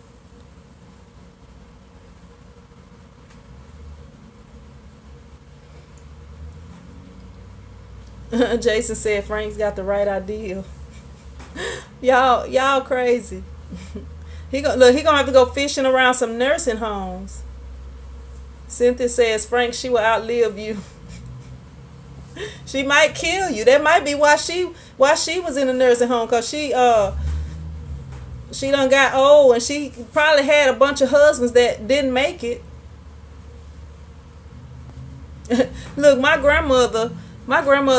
Jason said Frank's got the right idea. Y'all crazy. He gonna have to go fishing around some nursing homes. Cynthia says, Frank, she will outlive you. She might kill you. That might be why she was in a nursing home, because she done got old, and she probably had a bunch of husbands that didn't make it. Look, my grandmother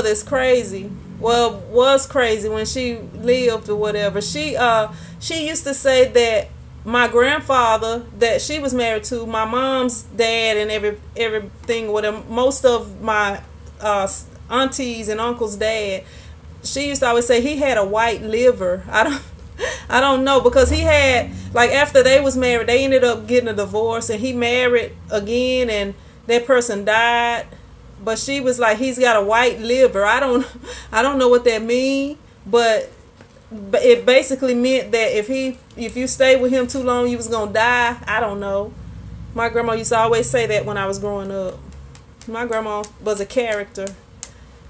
is crazy. Well, was crazy when she lived or whatever. She used to say that my grandfather that she was married to, my mom's dad and everything with him, most of my aunties and uncles' dad, she used to always say he had a white liver. I don't know, because he had, like, after they was married, they ended up getting a divorce, and he married again, and that person died. But she was like, he's got a white liver. I don't know what that means, but it basically meant that if you stayed with him too long, you was gonna die. I don't know. My grandma used to always say that when I was growing up. My grandma was a character.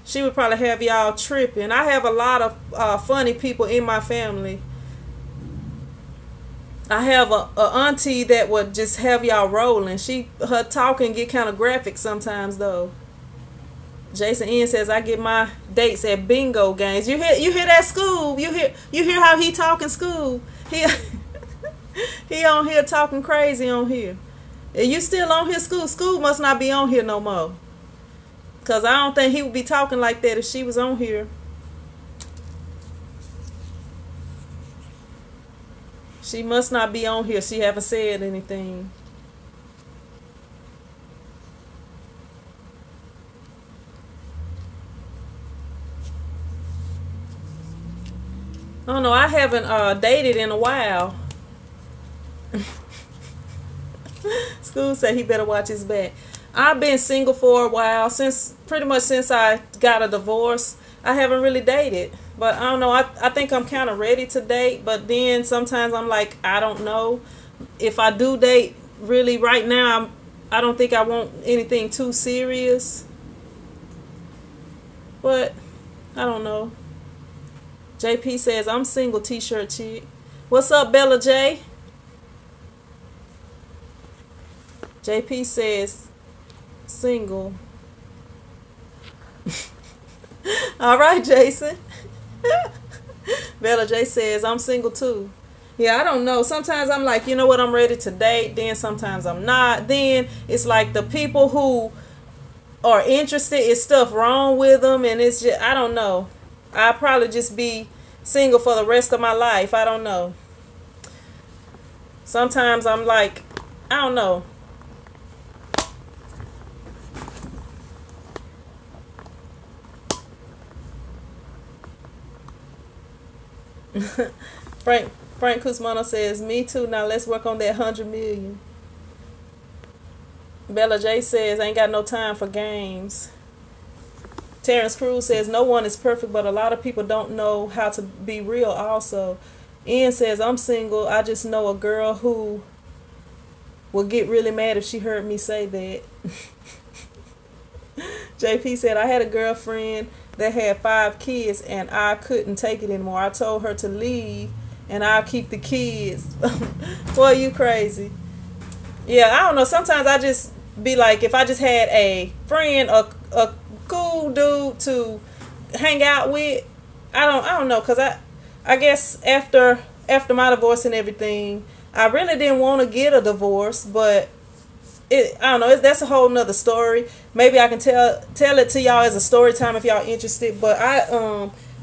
She would probably have y'all tripping. I have a lot of funny people in my family. I have a auntie that would just have y'all rolling. Her talking get kind of graphic sometimes, though. Jason N says, I get my dates at bingo games. You hear that, school? You hear how he talking, school? He on here talking crazy on here. And you still on here, school? School must not be on here no more. Because I don't think he would be talking like that if she was on here. She must not be on here. She haven't said anything. I don't know. I haven't dated in a while. School said he better watch his back. I've been single for a while, pretty much since I got a divorce. I haven't really dated, but I don't know. I think I'm kind of ready to date, but then sometimes I'm like, I don't know if I do date. Really, right now, I don't think I want anything too serious. But I don't know. JP says I'm single t-shirt chick. What's up, Bella J? JP says single. All right, Jason. Bella J says I'm single too. Yeah, I don't know. Sometimes I'm like, you know what, I'm ready to date. Then sometimes I'm not. Then it's like the people who are interested, is stuff wrong with them, and it's just, I don't know. I'll probably just be single for the rest of my life. I don't know. Sometimes I'm like, I don't know. Frank Kuzmano says, me too. Now let's work on that 100 million. Bella J says, ain't got no time for games. Terrence Cruz says, no one is perfect, but a lot of people don't know how to be real also. Ian says, I'm single. I just know a girl who will get really mad if she heard me say that. JP said, I had a girlfriend that had 5 kids and I couldn't take it anymore. I told her to leave and I'll keep the kids. Boy, you crazy. Yeah, I don't know. Sometimes I just be like, if I just had a friend, a cool dude to hang out with, I don't know, cause I guess after my divorce and everything, I really didn't want to get a divorce, but I don't know. That's a whole nother story. Maybe I can tell it to y'all as a story time if y'all interested. But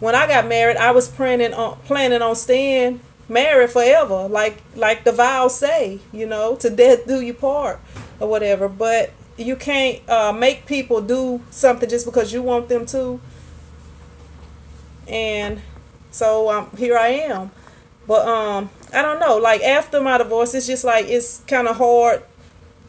when I got married, I was planning on staying married forever, like the vows say, you know, to death do you part or whatever. But you can't make people do something just because you want them to. And so here I am. But I don't know. Like after my divorce, it's just like it's kind of hard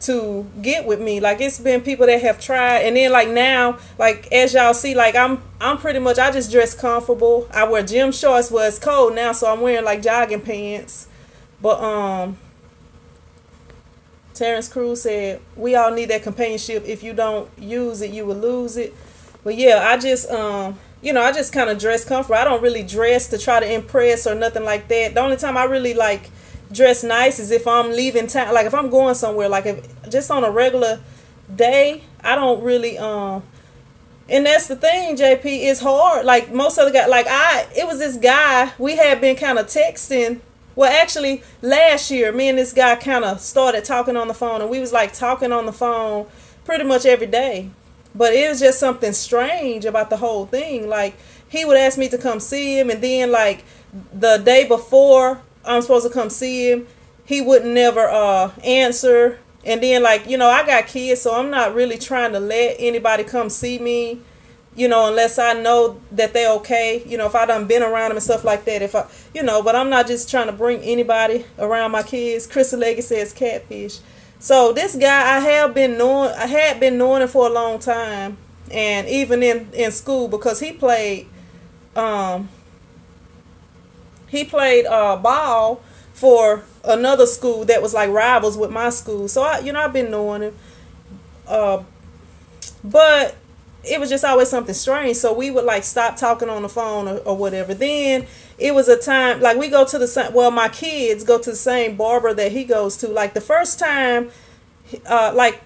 to get with me. Like it's been people that have tried, and then like now, like as y'all see, like I'm pretty much, I just dress comfortable. I wear gym shorts. Well, it's cold now, so I'm wearing like jogging pants. But Terrence Cruz said, we all need that companionship. If you don't use it, you will lose it. But yeah, I just I just kind of dress comfortable. I don't really dress to try to impress or nothing like that. The only time I really like dress nice is if I'm leaving town, like if I'm going somewhere, like if just on a regular day, I don't really and that's the thing, JP, it's hard. Like most of the guys, like it was this guy, we had been kind of texting. Well, actually last year, me and this guy kind of started talking on the phone, and we was like talking on the phone pretty much every day. But it was just something strange about the whole thing. Like he would ask me to come see him, and then like the day before I'm supposed to come see him, he would never answer. And then like, I got kids, so I'm not really trying to let anybody come see me, unless I know that they're okay, if I done been around them and stuff like that. If I, but I'm not just trying to bring anybody around my kids. Crystal Leggy says catfish. So this guy I had been knowing him for a long time, and even in school, because he played ball for another school that was like rivals with my school. So I've been knowing him, but it was just always something strange. So we would like stop talking on the phone or whatever. Then it was a time like we go to the same, well, my kids go to the same barber that he goes to. Like the first time, like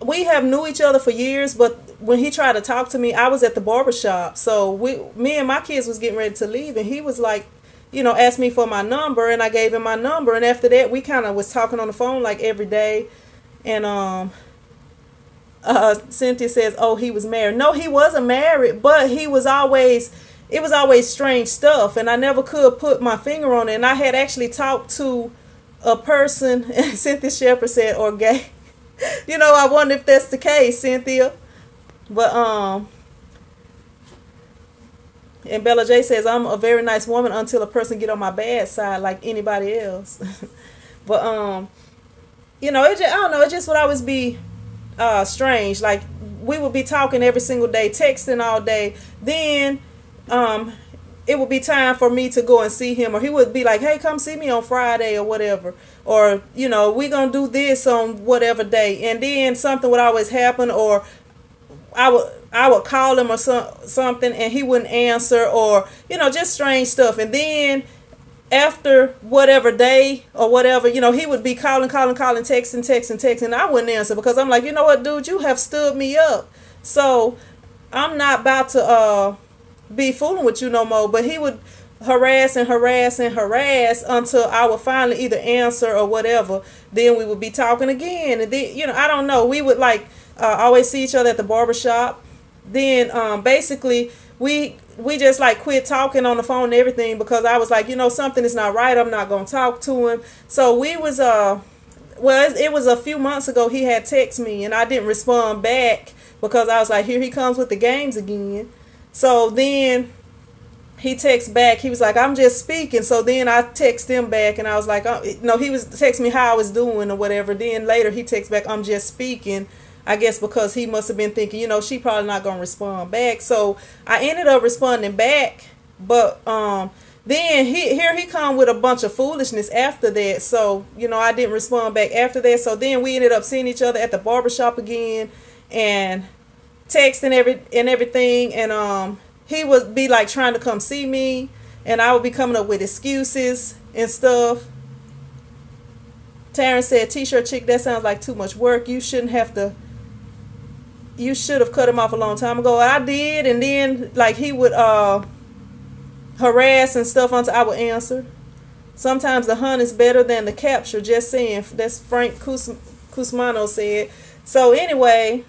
we have knew each other for years, but when he tried to talk to me, I was at the barber shop. So me and my kids was getting ready to leave, and he was like, asked me for my number, and I gave him my number. And after that, we kind of was talking on the phone like every day. And Cynthia says, oh, he was married. No, he wasn't married, but it was always strange stuff, and I never could put my finger on it. And I had actually talked to a person, and Cynthia Shepherd said, or gay. I wonder if that's the case, Cynthia. But and Bella J says, I'm a very nice woman until a person get on my bad side like anybody else. But I don't know, it just would always be strange. Like we would be talking every single day, texting all day. Then it would be time for me to go and see him, or he would be like, hey, come see me on Friday or whatever, or we gonna do this on whatever day. And then something would always happen, or I would call him or something, and he wouldn't answer, or just strange stuff. And then after whatever day or whatever, he would be calling, texting. I wouldn't answer because I'm like, you know what, dude, you have stood me up. So I'm not about to be fooling with you no more. But he would harass until I would finally either answer or whatever. Then we would be talking again. And then, I don't know. We would like always see each other at the barbershop. Then basically we just like quit talking on the phone and everything because I was like, something is not right. I'm not going to talk to him. So we was, it was a few months ago he had texted me and I didn't respond back because I was like, here he comes with the games again. So then he texts back. He was like, I'm just speaking. So then I text him back and I was like, no, he was texting me how I was doing or whatever. Then later he texts back, I'm just speaking. I guess because he must have been thinking, she probably not going to respond back. So I ended up responding back. But then he come with a bunch of foolishness after that. So, I didn't respond back after that. So then we ended up seeing each other at the barbershop again and texting everything. And he would be like trying to come see me. And I would be coming up with excuses and stuff. Taryn said, T-shirt chick, that sounds like too much work. You should have cut him off a long time ago. I did, and then like he would harass and stuff until I would answer. Sometimes the hunt is better than the capture. Just saying. That's Frank Cusmano said. So anyway,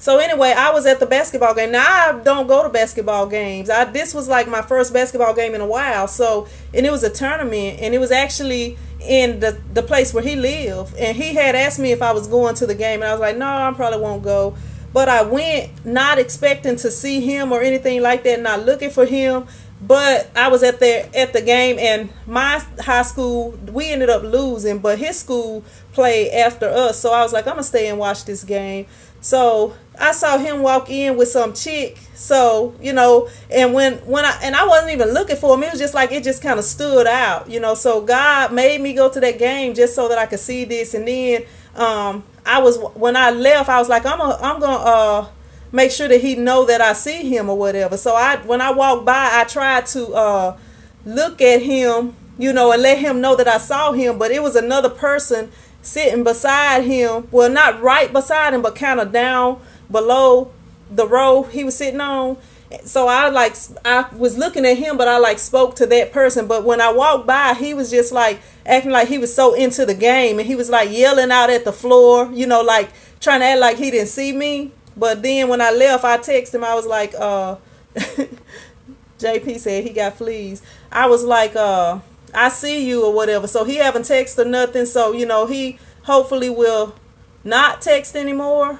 I was at the basketball game. Now I don't go to basketball games. This was like my first basketball game in a while. So, and it was a tournament, and it was actually in the place where he lived. And he had asked me if I was going to the game, and I was like, no, I probably won't go. But I went not expecting to see him or anything like that, not looking for him. But I was at the game, and my high school, we ended up losing, but his school played after us. So I was like, I'm going to stay and watch this game. So I saw him walk in with some chick. So, and when I wasn't even looking for him, it was just like, it just kind of stood out, so God made me go to that game just so that I could see this. And then, when I left, I was like, I'm going to make sure that he know that I see him or whatever. So when I walked by, I tried to, look at him, and let him know that I saw him, but it was another person sitting beside him. Well, not right beside him, but kind of down below the row he was sitting on. So I was looking at him, but I spoke to that person. But when I walked by, he was just like acting like he was so into the game, and he was like yelling out at the floor, like trying to act like he didn't see me. But then when I left, I texted him. I was like, JP said he got fleas. I was like, I see you or whatever. So he haven't texted or nothing. So, he hopefully will not text anymore.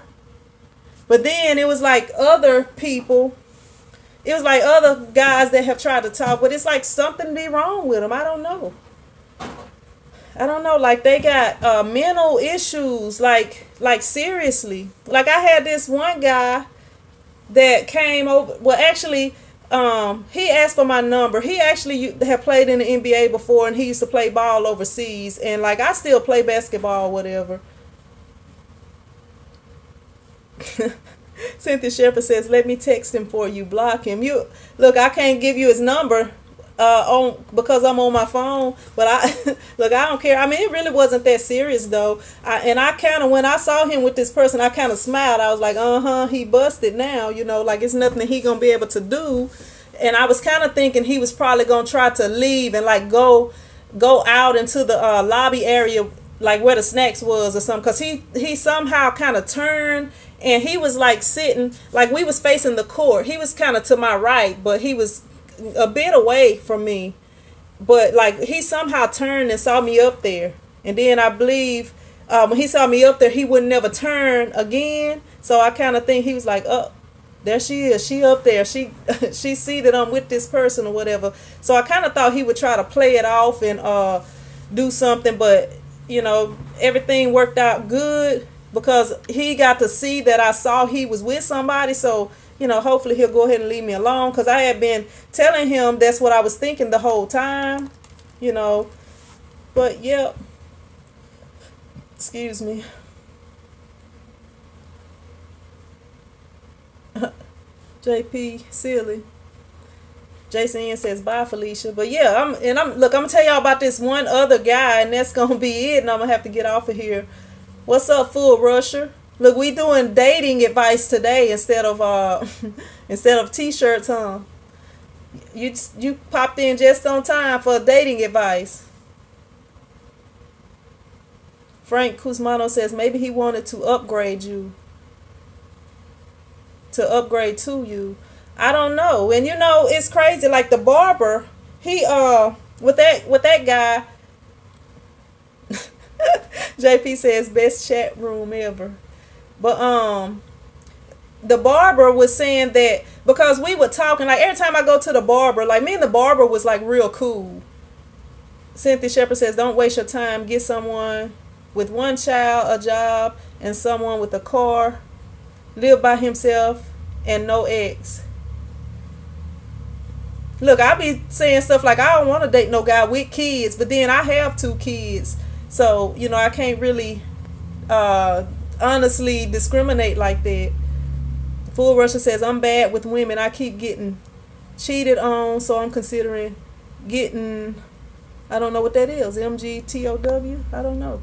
But then it was like other people. It was like other guys that have tried to talk. But it's like something be wrong with them. I don't know. Like they got mental issues. Like seriously. Like I had this one guy that came over. Well, actually, he asked for my number. He actually had played in the NBA before, and he used to play ball overseas. And like I still play basketball, whatever. Cynthia Shepherd says, "Let me text him for you. Block him." Look, I can't give you his number because I'm on my phone. But I don't care. I mean, it really wasn't that serious though. When I saw him with this person, I kind of smiled. I was like, he busted now. Like it's nothing that he gonna be able to do. And I was kind of thinking he was probably gonna try to leave and like go out into the lobby area, like where the snacks was or something. Because he somehow kind of turned. And he was like sitting, like we was facing the court. He was kind of to my right, but he was a bit away from me. But like he somehow turned and saw me up there. And then I believe when he saw me up there, he would never turn again. So I kind of think he was like, oh, there she is. She up there. She see that I'm with this person or whatever. So I kind of thought he would try to play it off and do something. But, everything worked out good. Because he got to see that I saw he was with somebody. So, hopefully he'll go ahead and leave me alone. Because I had been telling him that's what I was thinking the whole time. But, yeah. Excuse me. JP silly. Jason N says bye Felicia. But yeah, I'm gonna tell y'all about this one other guy, and that's gonna be it, and I'm gonna have to get off of here. What's up, Full Rusher? Look, we doing dating advice today instead of instead of t-shirts, huh? You popped in just on time for dating advice. Frank Cusmano says maybe he wanted to upgrade you. To upgrade to you. I don't know. And you know, it's crazy. Like the barber, he with that guy. JP says best chat room ever. But the barber was saying that because we were talking, like every time I go to the barber, like me and the barber was like real cool. Cynthia Shepherd says don't waste your time. Get someone with one child, a job, and someone with a car. Live by himself and no ex. Look, I be saying stuff like I don't want to date no guy with kids, but then I have 2 kids. So, you know, I can't really honestly discriminate like that. Full Russia says, I'm bad with women. I keep getting cheated on, so I'm considering getting, I don't know what that is, MGTOW? I don't know.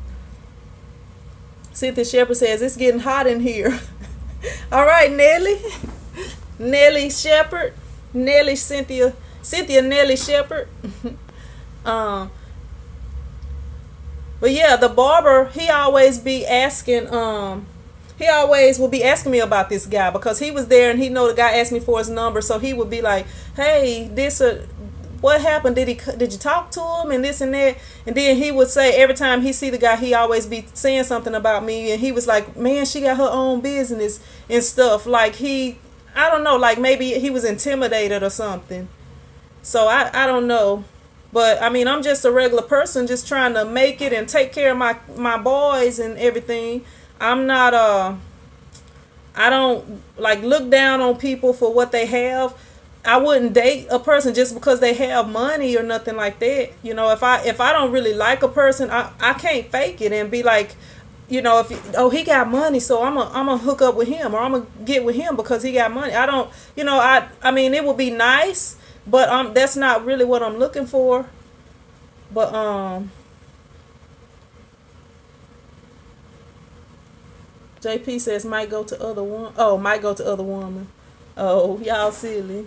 Cynthia Shepherd says, it's getting hot in here. All right, Nelly. Nelly Shepherd. Nelly Cynthia Nelly Shepherd. But yeah, the barber, he always will be asking me about this guy because he was there and he know the guy asked me for his number, so he would be like, hey, what happened? Did you talk to him and this and that? And then he would say every time he see the guy, he always be saying something about me, and he was like, man, she got her own business and stuff. Like I don't know, like maybe he was intimidated or something. So I don't know. But I mean, I'm just a regular person just trying to make it and take care of my boys and everything. I'm not I don't like look down on people for what they have. I wouldn't date a person just because they have money or nothing like that. You know, if I don't really like a person, I can't fake it and be like, you know, he got money, so I'm gonna hook up with him, or I'm gonna get with him because he got money. I don't, you know, I mean, it would be nice, but that's not really what I'm looking for. But JP says might go to other woman. Oh, y'all silly.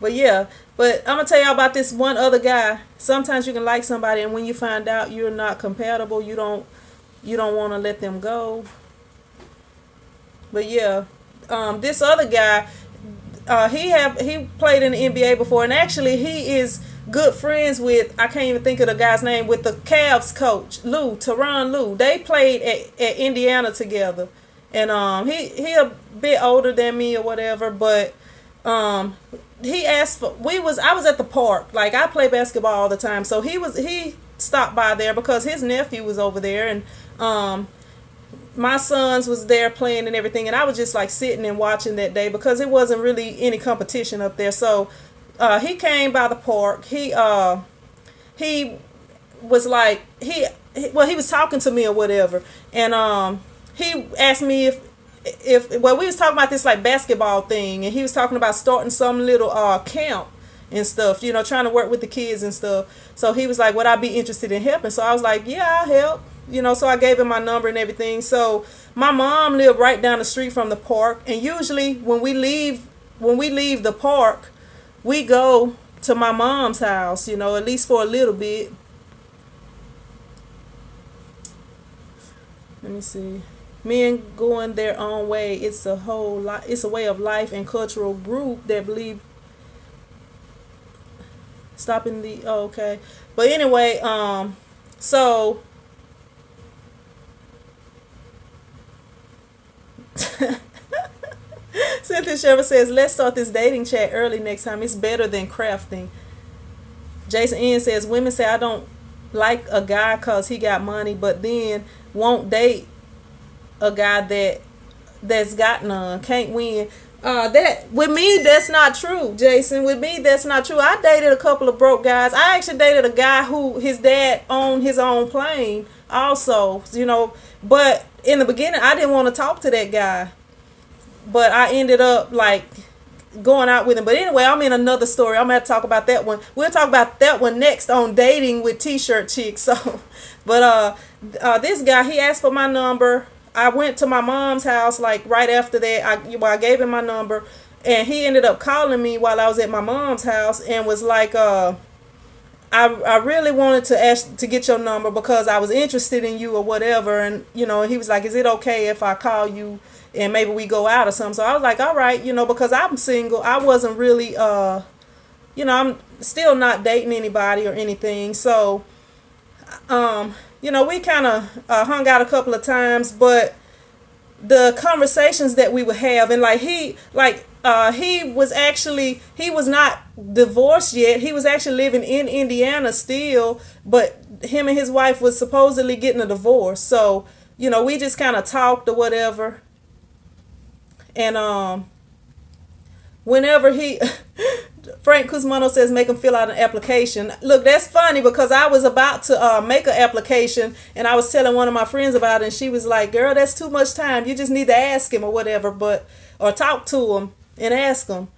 But yeah, but I'm gonna tell y'all about this one other guy. Sometimes you can like somebody, and when you find out you're not compatible, you don't want to let them go. But yeah, this other guy, he played in the NBA before, and actually he is good friends with, I can't even think of the guy's name, with the Cavs coach, Tyronn Lue. They played at Indiana together. And he a bit older than me or whatever, but he asked for, I was at the park, like I play basketball all the time, so he stopped by there because his nephew was over there, and my sons was there playing and everything, and I was just like sitting and watching that day because it wasn't really any competition up there. So he came by the park. He was like he was talking to me or whatever, and he asked me if we was talking about this like basketball thing, and he was talking about starting some little camp and stuff, you know, trying to work with the kids and stuff. So he was like, would I be interested in helping? So I was like, yeah, I'll help, you know. So I gave him my number and everything. So my mom lived right down the street from the park, and usually when we leave the park, we go to my mom's house, you know, at least for a little bit. Let me see. Men going their own way. It's a whole lot. It's a way of life and cultural group that believe stopping the. Oh, okay, but anyway, so Cynthia Shepherd says, let's start this dating chat early next time. It's better than crafting. Jason N says, women say I don't like a guy because he got money, but then won't date a guy that's got none. Can't win. That with me, that's not true, Jason. With me, that's not true. I dated a couple of broke guys. I actually dated a guy who his dad owned his own plane also, you know, but in the beginning I didn't want to talk to that guy. but I ended up like going out with him. But anyway, I'm in another story. I'm gonna have to talk about that one. We'll talk about that one next on dating with t-shirt chicks. So, but this guy, he asked for my number. I went to my mom's house like right after that. I gave him my number, and he ended up calling me while I was at my mom's house and was like, I really wanted to ask to get your number because I was interested in you or whatever. And he was like, is it okay if I call you and maybe we go out or something? So I was like, all right, because I'm single. I wasn't really I'm still not dating anybody or anything. So we kind of hung out a couple of times, but the conversations that we would have, and he was not divorced yet. He was actually living in Indiana still, but him and his wife was supposedly getting a divorce. So, we just kind of talked or whatever. And whenever Frank Kuzmano says make him fill out an application. Look, that's funny because I was about to make an application, and I was telling one of my friends about it, and she was like, girl, that's too much time. You just need to ask him or whatever, or talk to him and ask him.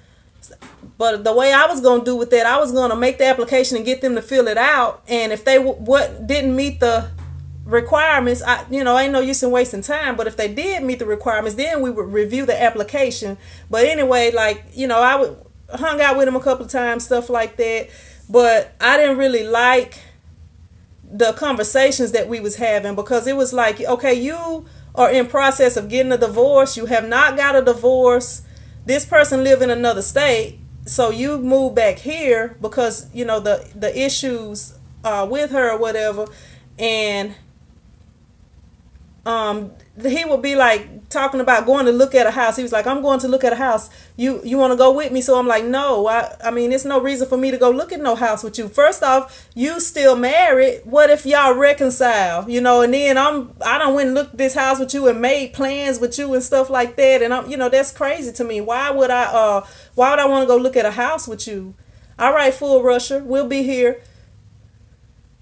But the way I was going to do with that, I was going to make the application and get them to fill it out. And if they didn't meet the requirements, ain't no use in wasting time. But if they did meet the requirements, then we would review the application. But anyway, I hung out with him a couple of times, stuff like that. But I didn't really like the conversations that we was having, because it was like, okay, you are in process of getting a divorce. You have not got a divorce. This person live in another state, so you move back here because the issues with her or whatever. And he would be like talking about going to look at a house. He was like, I'm going to look at a house. You want to go with me? So I'm like, no, I mean, it's no reason for me to go look at no house with you. First off, you still married. What if y'all reconcile? And then I don't went and looked at this house with you and made plans with you and stuff like that. And that's crazy to me. Why would I want to go look at a house with you? All right, Full Rusher, we'll be here.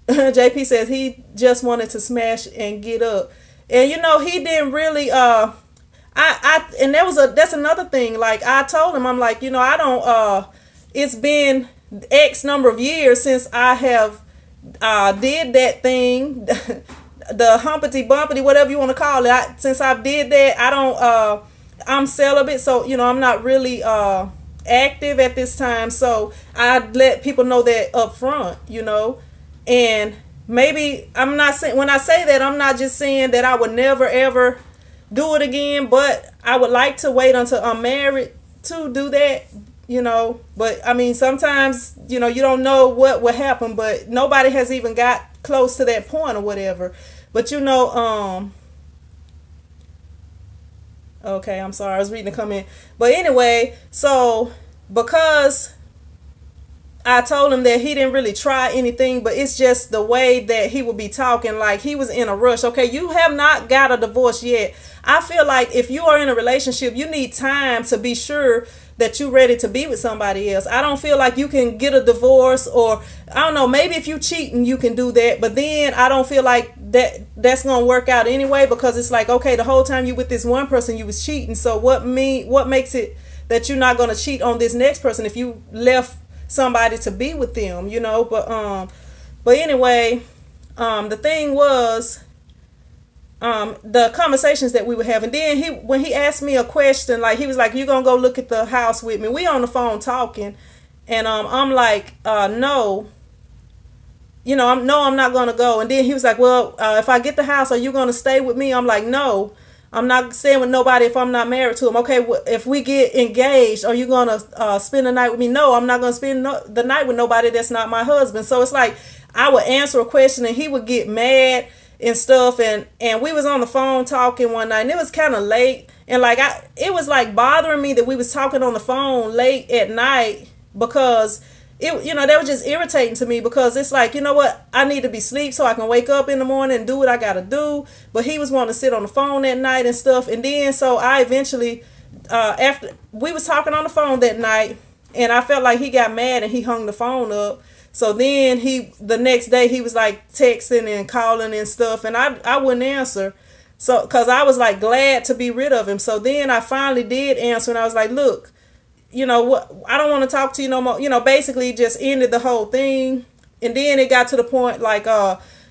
JP says he just wanted to smash and get up. And he didn't really and that's another thing. Like, I told him, I'm like, I don't it's been X number of years since I have did that thing, the humpity bumpity, whatever you want to call it. Since I did that, I don't I'm celibate, so I'm not really active at this time. So I let people know that up front, and maybe I'm not saying, when I say that, I'm not just saying that I would never ever do it again, but I would like to wait until I'm married to do that, but I mean, sometimes, you don't know what will happen, but nobody has even got close to that point or whatever. But okay, I'm sorry, I was reading the comment. But anyway, so because I told him that he didn't really try anything, but it's just the way that he would be talking, like he was in a rush. Okay, you have not got a divorce yet. I feel like if you are in a relationship, you need time to be sure that you're ready to be with somebody else. I don't feel like you can get a divorce, or I don't know, maybe if you cheating, you can do that. But then I don't feel like that's going to work out anyway, because it's like, okay, the whole time you with this one person, you was cheating. So what makes it that you're not going to cheat on this next person if you left somebody to be with them, but anyway, the thing was, the conversations that we were having. Then when he asked me a question, like he was like, you gonna go look at the house with me? We on the phone talking, and I'm like, no, I'm not gonna go. And then he was like, well, if I get the house, are you gonna stay with me? I'm like, no, I'm not staying with nobody if I'm not married to him. Okay, if we get engaged, are you going to spend the night with me? No, I'm not going to spend the night with nobody that's not my husband. So it's like I would answer a question and he would get mad and stuff. And we was on the phone talking one night, and it was kind of late. And it was like bothering me that we was talking on the phone late at night, because that was just irritating to me, because it's like, what, I need to be asleep so I can wake up in the morning and do what I gotta do. But he was wanting to sit on the phone at night and stuff. And then so I eventually, after we was talking on the phone that night, and I felt like he got mad and he hung the phone up. So then the next day he was like texting and calling and stuff, and I wouldn't answer. So, because I was like glad to be rid of him. So then I finally did answer, and I was like, look, you know what, I don't want to talk to you no more. You know, basically just ended the whole thing. And then it got to the point like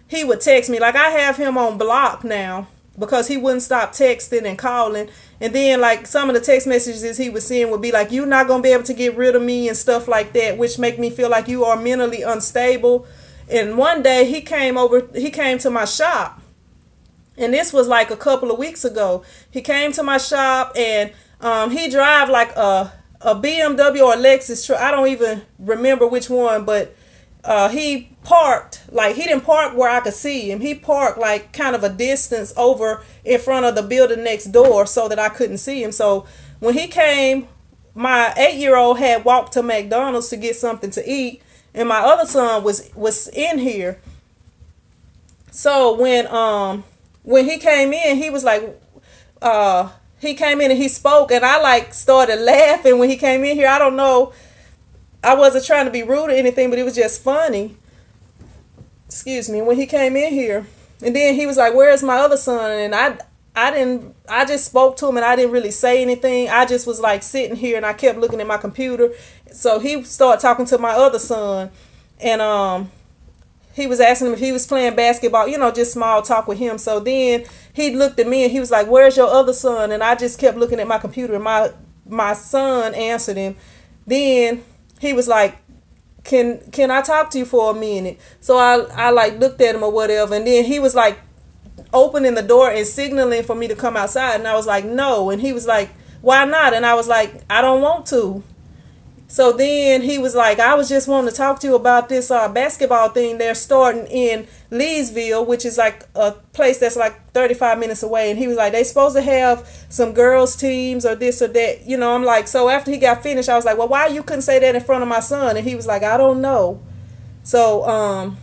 he would text me. Like I have him on block now because he wouldn't stop texting and calling. And then like some of the text messages he was seeing would be like, you're not gonna be able to get rid of me and stuff like that, which make me feel like you are mentally unstable. And one day he came to my shop. And this was like a couple of weeks ago. He came to my shop, and he drive like a BMW or a Lexus truck. I don't even remember which one, but he parked, like he didn't park where I could see him. He parked like kind of a distance over in front of the building next door so that I couldn't see him. So when he came, my 8-year-old had walked to McDonald's to get something to eat, and my other son was in here. So when he came in, he was like, he came in and he spoke, and I like started laughing when he came in here. I don't know, I wasn't trying to be rude or anything, but it was just funny. Excuse me. When he came in here, and then he was like, where's my other son? And I just spoke to him, and I didn't really say anything. I just was like sitting here, and I kept looking at my computer. So he started talking to my other son, and he was asking him if he was playing basketball, you know, just small talk with him. So then he looked at me and he was like, where's your other son? And I just kept looking at my computer, and my son answered him. Then he was like, can I talk to you for a minute? So I like looked at him or whatever. And then he was like opening the door and signaling for me to come outside. And I was like, no. And he was like, why not? And I was like, I don't want to. So then he was like, I was just wanting to talk to you about this basketball thing they're starting in Leesville, which is like a place that's like 35 minutes away. And he was like, they supposed to have some girls teams or this or that. You know, I'm like, so after he got finished, I was like, well, why you couldn't say that in front of my son? And he was like, I don't know. So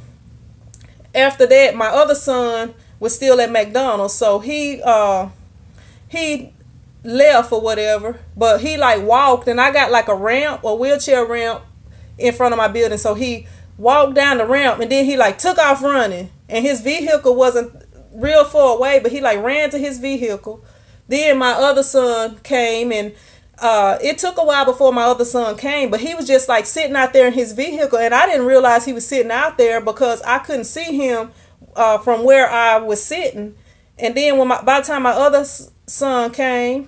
after that, my other son was still at McDonald's. So he left or whatever, but he like walked, and I got like a wheelchair ramp in front of my building. So he walked down the ramp, and then he like took off running, and his vehicle wasn't real far away, but he like ran to his vehicle. Then my other son came, and it took a while before my other son came, but he was just like sitting out there in his vehicle, and I didn't realize he was sitting out there because I couldn't see him from where I was sitting. And then by the time my other son came,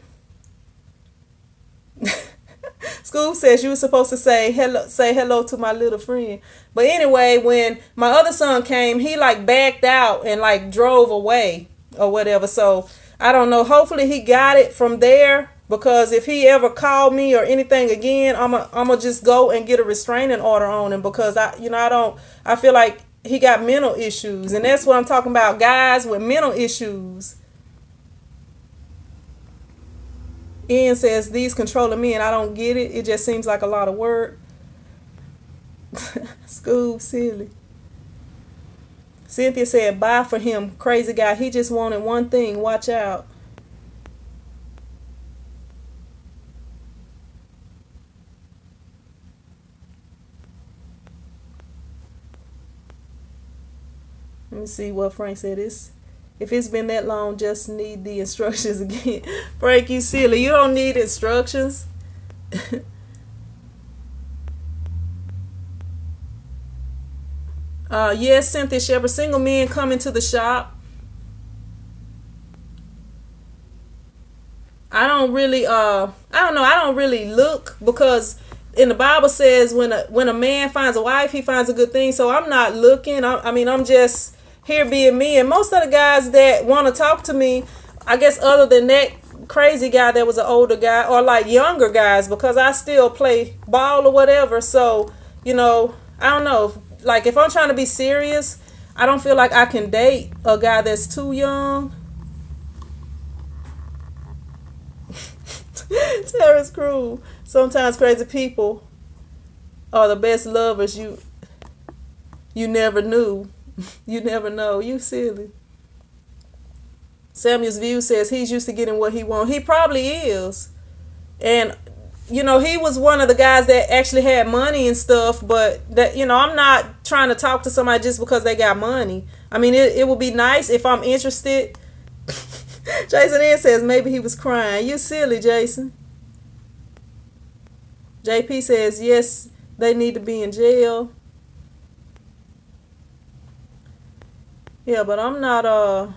School says you were supposed to say hello to my little friend. But anyway, when my other son came, he like backed out and like drove away or whatever. So I don't know. Hopefully he got it from there, because if he ever called me or anything again, I'm gonna just go and get a restraining order on him, because I feel like he got mental issues, and that's what I'm talking about, guys with mental issues. Ian says, these controlling men, I don't get it. It just seems like a lot of work. School silly. Cynthia said, bye for him. Crazy guy. He just wanted one thing. Watch out. Let me see what Frank said. If it's been that long, just need the instructions again. Frank, you silly. You don't need instructions. Yes, Cynthia Shepard. Single men come into the shop. I don't really look, because in the Bible says when a man finds a wife, he finds a good thing. So I'm not looking. I'm just here being me. And most of the guys that want to talk to me, I guess other than that crazy guy that was an older guy, or like younger guys, because I still play ball or whatever. So, I don't know. Like if I'm trying to be serious, I don't feel like I can date a guy that's too young. Tara's cruel. Sometimes crazy people are the best lovers you never knew. You never know. You silly. Samuel's View says he's used to getting what he wants. He probably is. And, he was one of the guys that actually had money and stuff. But, I'm not trying to talk to somebody just because they got money. I mean, it would be nice if I'm interested. Jason N says maybe he was crying. You silly, Jason. JP says yes, they need to be in jail. Yeah, but I'm not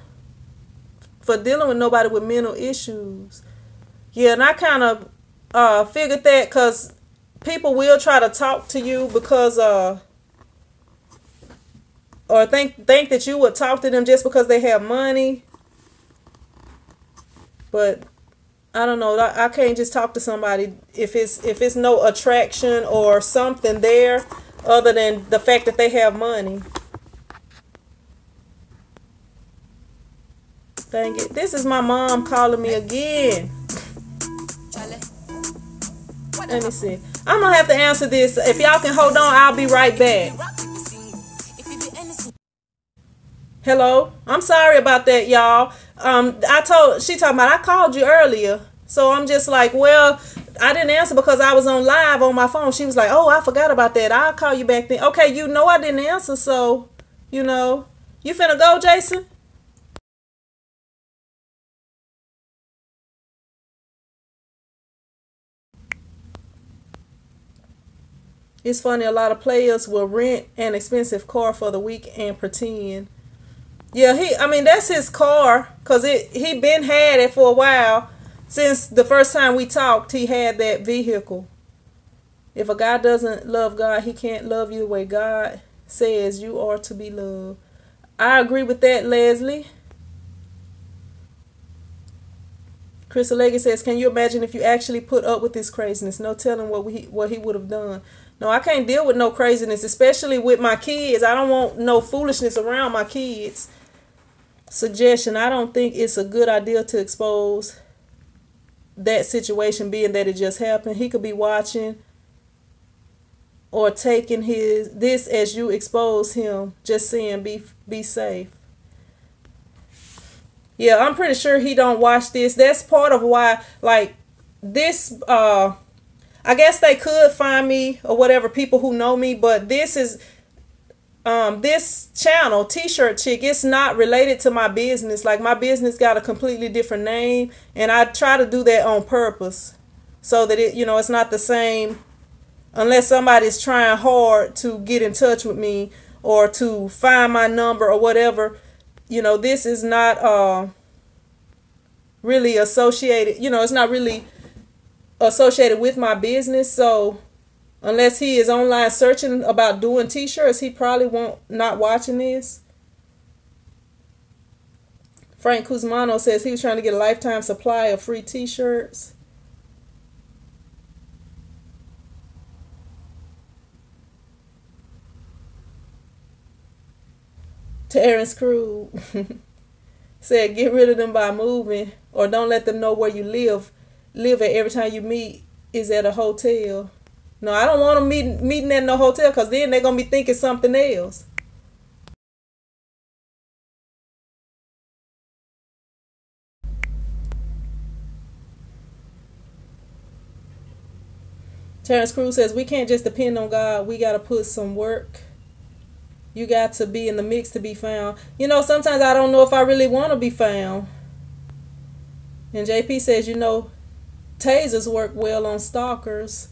for dealing with nobody with mental issues. Yeah, and I kind of figured that because people will try to talk to you because or think that you would talk to them just because they have money. But I don't know. I can't just talk to somebody if it's no attraction or something there other than the fact that they have money. Dang it. This is my mom calling me again. Let me see. I'm going to have to answer this. If y'all can hold on, I'll be right back. Hello? I'm sorry about that, y'all. She talking about I called you earlier. So I'm just like, well, I didn't answer because I was on live on my phone. She was like, oh, I forgot about that. I'll call you back then. Okay, you know I didn't answer, so, you know. You finna go, Jason? It's funny, a lot of players will rent an expensive car for the week and pretend. Yeah, that's his car, because he been had it for a while. Since the first time we talked, he had that vehicle. If a guy doesn't love God, he can't love you the way God says you are to be loved. I agree with that, Leslie. Crystal Leggy says, can you imagine if you actually put up with this craziness? No telling what he would have done. No, I can't deal with no craziness, especially with my kids. I don't want no foolishness around my kids. Suggestion, I don't think it's a good idea to expose that situation, being that it just happened. He could be watching or taking this as you expose him. Just saying, be safe. Yeah, I'm pretty sure he don't watch this. That's part of why, like, this, I guess they could find me or whatever, people who know me, but this is, this channel, T-Shirt Chick, it's not related to my business. Like, my business got a completely different name, and I try to do that on purpose so that it's not the same, unless somebody's trying hard to get in touch with me or to find my number or whatever. This is not really associated, it's not really associated with my business. So unless he is online searching about doing t-shirts, he probably not watching this. Frank Kuzmano says he was trying to get a lifetime supply of free t-shirts. Terrence Crew said, get rid of them by moving, or don't let them know where you live at every time you meet is at a hotel. No, I don't want them meeting at no hotel, because then they're going to be thinking something else. Terrence Crews says, we can't just depend on God. We got to put some work. You got to be in the mix to be found. Sometimes I don't know if I really want to be found. And JP says, tasers work well on stalkers.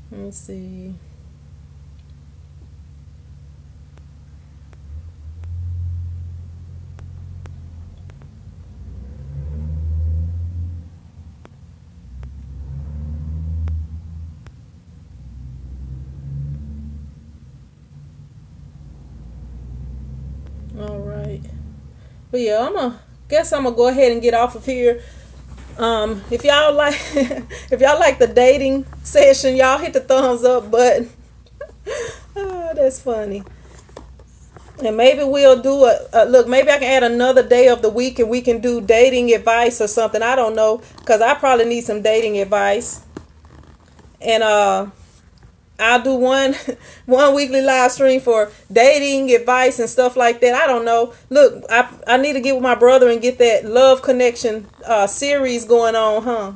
Let me see. All right. But yeah, I'm gonna go ahead and get off of here. If y'all like the dating session, y'all hit the thumbs up button. Oh, that's funny. And maybe we'll do look, maybe I can add another day of the week and we can do dating advice or something. I don't know, because I probably need some dating advice. And I'll do one weekly live stream for dating advice and stuff like that. I don't know. Look, I need to get with my brother and get that Love Connection series going on, huh?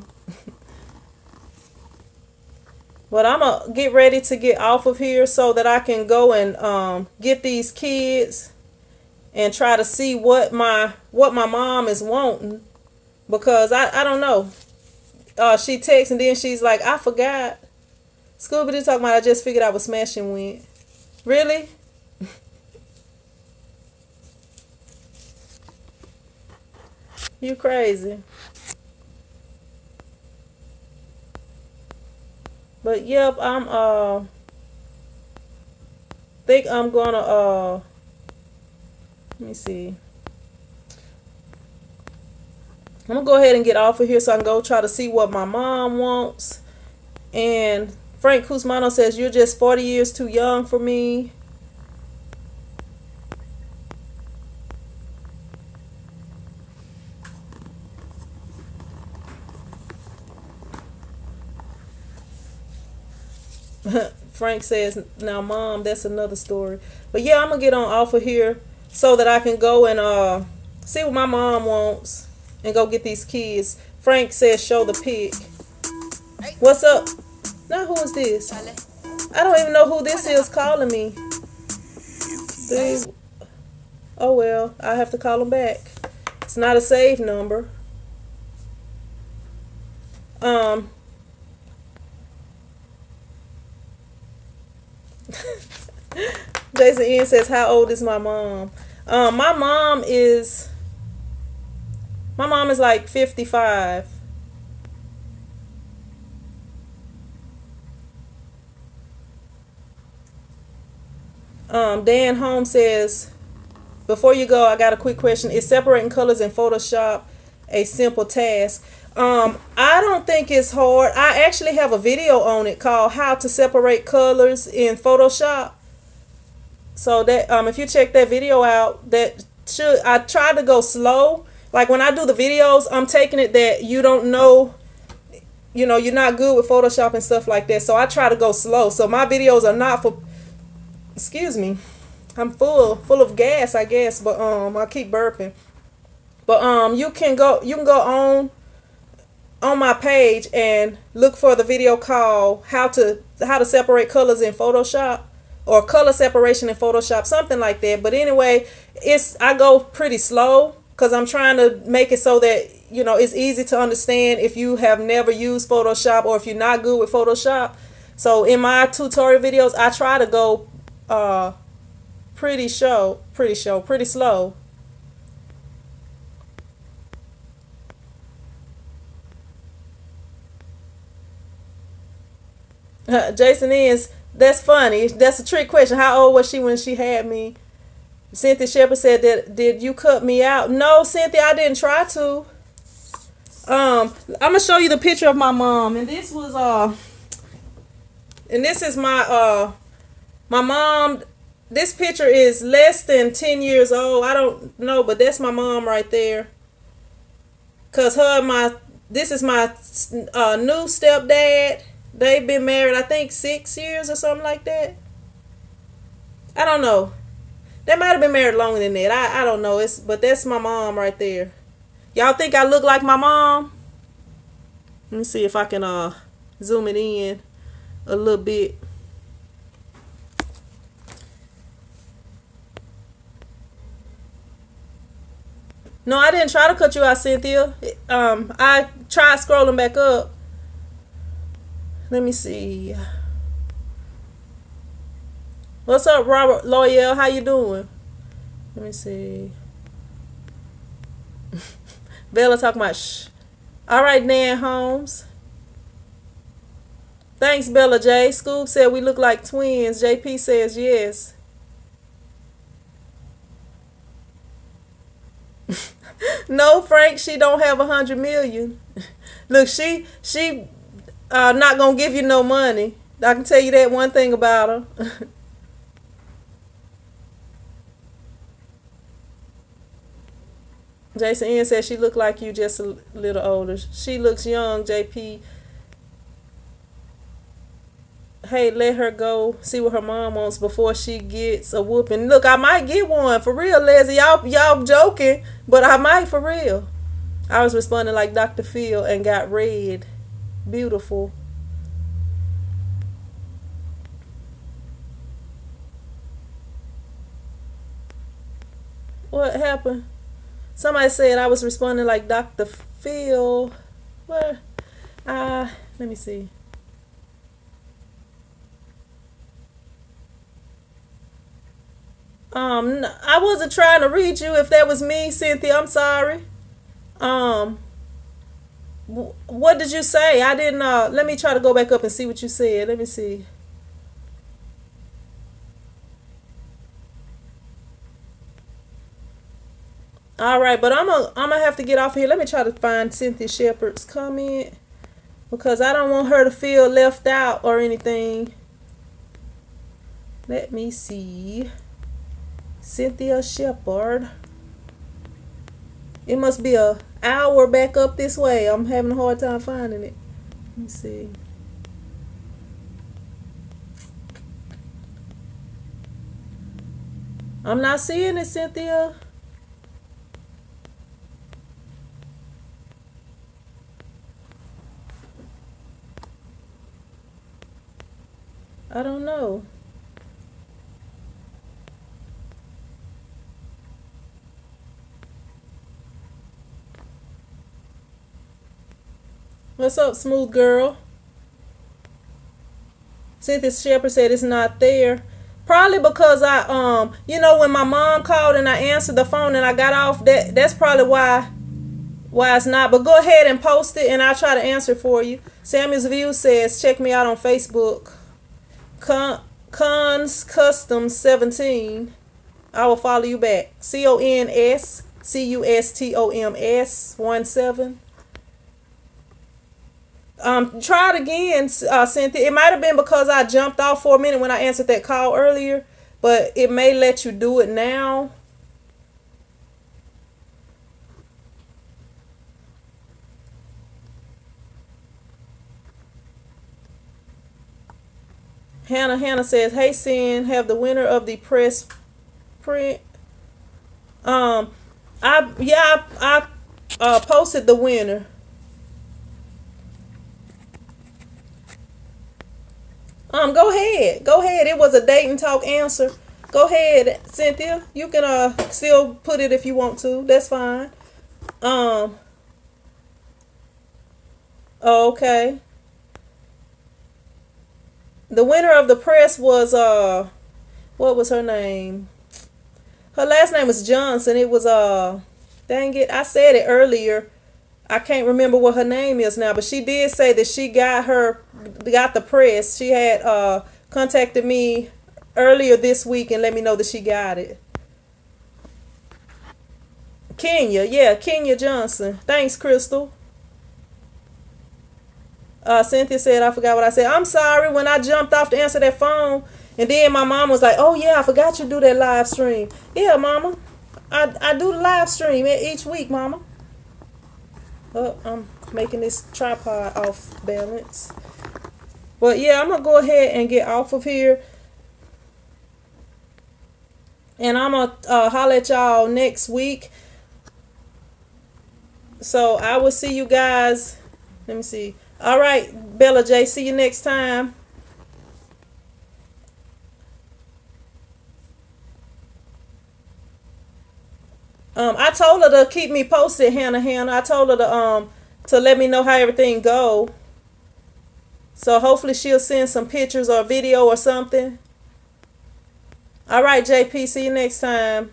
But I'm gonna get ready to get off of here so that I can go and get these kids and try to see what my mom is wanting, because I don't know. She texts and then she's like, I forgot. Scooby Doo talking about I just figured out what smashing went. Really? You crazy. But yep, I'm think I'm gonna let me see. I'm gonna go ahead and get off of here so I can go try to see what my mom wants. And Frank Cusmano says, you're just 40 years too young for me. Frank says, now mom, that's another story. But yeah, I'm gonna get on off of here so that I can go and see what my mom wants and go get these kids. Frank says, show the pig. What's up? Now who is this? I don't even know who this is calling me. Oh well, I have to call him back. It's not a saved number. Jason Ian says, how old is my mom? My mom is like 55. Dan Holmes says, before you go, I got a quick question. Is separating colors in Photoshop a simple task? I don't think it's hard. I actually have a video on it called How to Separate Colors in Photoshop. So that if you check that video out, I try to go slow. Like when I do the videos, I'm taking it that you don't know, you're not good with Photoshop and stuff like that. So I try to go slow. So my videos are not for, excuse me, I'm full of gas, I guess, but I keep burping. But you can go on my page and look for the video called how to separate colors in Photoshop, or color separation in Photoshop, something like that. But anyway, I go pretty slow because I'm trying to make it so that it's easy to understand if you have never used Photoshop or if you're not good with Photoshop. So in my tutorial videos, I try to go pretty slow. Jason is, that's funny. That's a trick question. How old was she when she had me? Cynthia Shepherd said that, did you cut me out? No, Cynthia, I didn't try to. I'm gonna show you the picture of my mom, and this was and this is my mom. This picture is less than 10 years old. I don't know, but that's my mom right there. Cause this is my new stepdad. They've been married, I think, 6 years or something like that. I don't know. They might have been married longer than that. I don't know. But that's my mom right there. Y'all think I look like my mom? Let me see if I can zoom it in a little bit. No, I didn't try to cut you out, Cynthia. I tried scrolling back up. Let me see. What's up, Robert Loyal? How you doing? Let me see. Bella talking about shh. All right, Nan Holmes. Thanks, Bella J. Scoob said we look like twins. JP says yes. No, Frank, she don't have 100 million. Look, she not gonna give you no money. I can tell you that one thing about her. Jason Ian says she looked like you, just a little older. She looks young, JP. Hey, let her go see what her mom wants before she gets a whooping. Look, I might get one for real, Leslie. Y'all joking, but I might for real. I was responding like Dr. Phil and got red. Beautiful. What happened? Somebody said I was responding like Dr. Phil. What? Let me see. I wasn't trying to read you. If that was me, Cynthia, I'm sorry. Um, what did you say? I didn't. Let me try to go back up and see what you said. Let me see. All right, but I'm gonna have to get off here. Let me try to find Cynthia Shepherd's comment because I don't want her to feel left out or anything. Let me see. Cynthia Shepherd. It must be a hour back up this way. I'm having a hard time finding it. Let me see. I'm not seeing it, Cynthia. I don't know. What's up, smooth girl? Cynthia Shepherd said it's not there. Probably because when my mom called and I answered the phone and I got off, that's probably why it's not. But go ahead and post it and I'll try to answer for you. Samuel's View says check me out on Facebook. Cons Customs 17. I will follow you back. CONSCUSTOMS 17. Try it again, Cynthia. It might have been because I jumped off for a minute when I answered that call earlier, but it may let you do it now. Hannah says, "Hey, Sin, have the winner of the press print." I posted the winner. Go ahead. It was a date and talk answer. Go ahead, Cynthia. You can still put it if you want to. That's fine. Okay. The winner of the press was what was her name? Her last name was Johnson. It was dang it, I said it earlier. I can't remember what her name is now, but she did say that she got the press. She had contacted me earlier this week and let me know that she got it. Kenya Johnson. Thanks, Crystal. Cynthia said, I forgot what I said. I'm sorry, when I jumped off to answer that phone, and then my mom was like, oh yeah, I forgot you do that live stream. Yeah, mama. I do the live stream each week, mama. Oh, I'm making this tripod off balance. But yeah, I'm going to go ahead and get off of here. And I'm going to holler at y'all next week. So I will see you guys. Let me see. All right, Bella J. See you next time. I told her to keep me posted, Hannah. I told her to let me know how everything go. So hopefully she'll send some pictures or video or something. All right, JP, see you next time.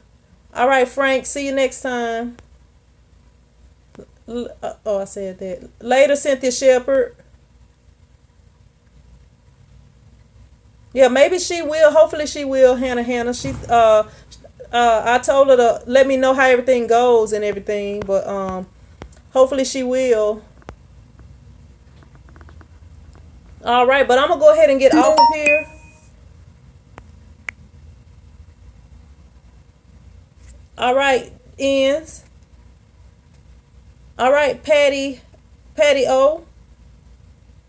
All right, Frank, see you next time. I said that. Later, Cynthia Shepherd. Yeah, maybe she will. Hopefully she will, Hannah. She I told her to let me know how everything goes and everything, but hopefully she will. All right, but I'm gonna go ahead and get off of here. All right, ends. All right, Patty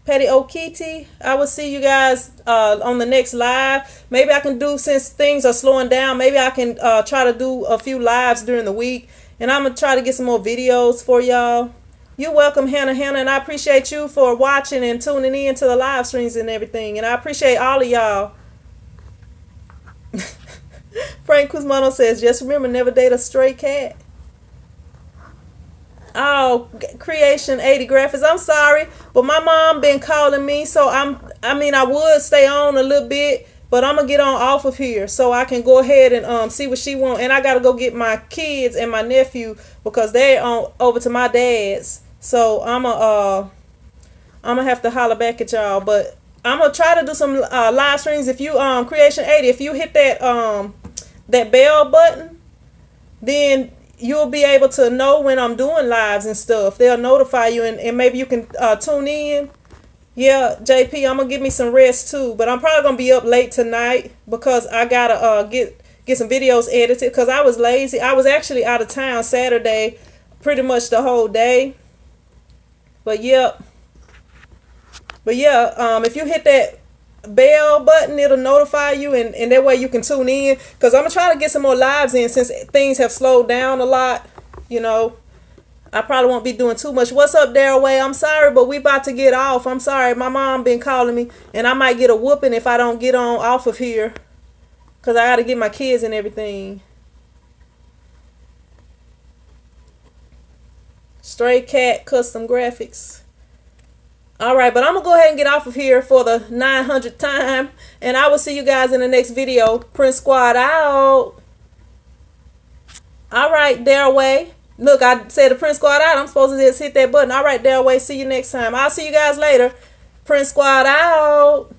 Okiti. I will see you guys on the next live. Maybe I can do, since things are slowing down, maybe I can try to do a few lives during the week. And I'm going to try to get some more videos for y'all. You're welcome, Hannah. And I appreciate you for watching and tuning in to the live streams and everything. And I appreciate all of y'all. Frank Kuzmano says, just remember, never date a stray cat. Oh, Creation 80 Graphics. I'm sorry, but my mom been calling me, so I would stay on a little bit, but I'm gonna get on off of here so I can go ahead and see what she want. And I gotta go get my kids and my nephew because they're on over to my dad's. So I'm gonna have to holler back at y'all, but I'm gonna try to do some live streams. If you Creation 80, if you hit that bell button, then you'll be able to know when I'm doing lives and stuff. They'll notify you, and maybe you can tune in. Yeah, JP, I'm gonna give me some rest too, but I'm probably gonna be up late tonight because I gotta get some videos edited because I was lazy. I was actually out of town Saturday, pretty much the whole day. But yeah, if you hit that bell button, it'll notify you, and that way you can tune in, because I'm gonna try to get some more lives in since things have slowed down a lot. I probably won't be doing too much. What's up, Daryl Way? I'm sorry, but we about to get off. I'm sorry, my mom been calling me, and I might get a whooping if I don't get on off of here, because I gotta get my kids and everything. Stray Cat Custom Graphics. All right, but I'm going to go ahead and get off of here for the 900th time, and I will see you guys in the next video. Prince Squad out. All right, Daryl Way. Look, I said the Prince Squad out. I'm supposed to just hit that button. All right, Daryl Way. See you next time. I'll see you guys later. Prince Squad out.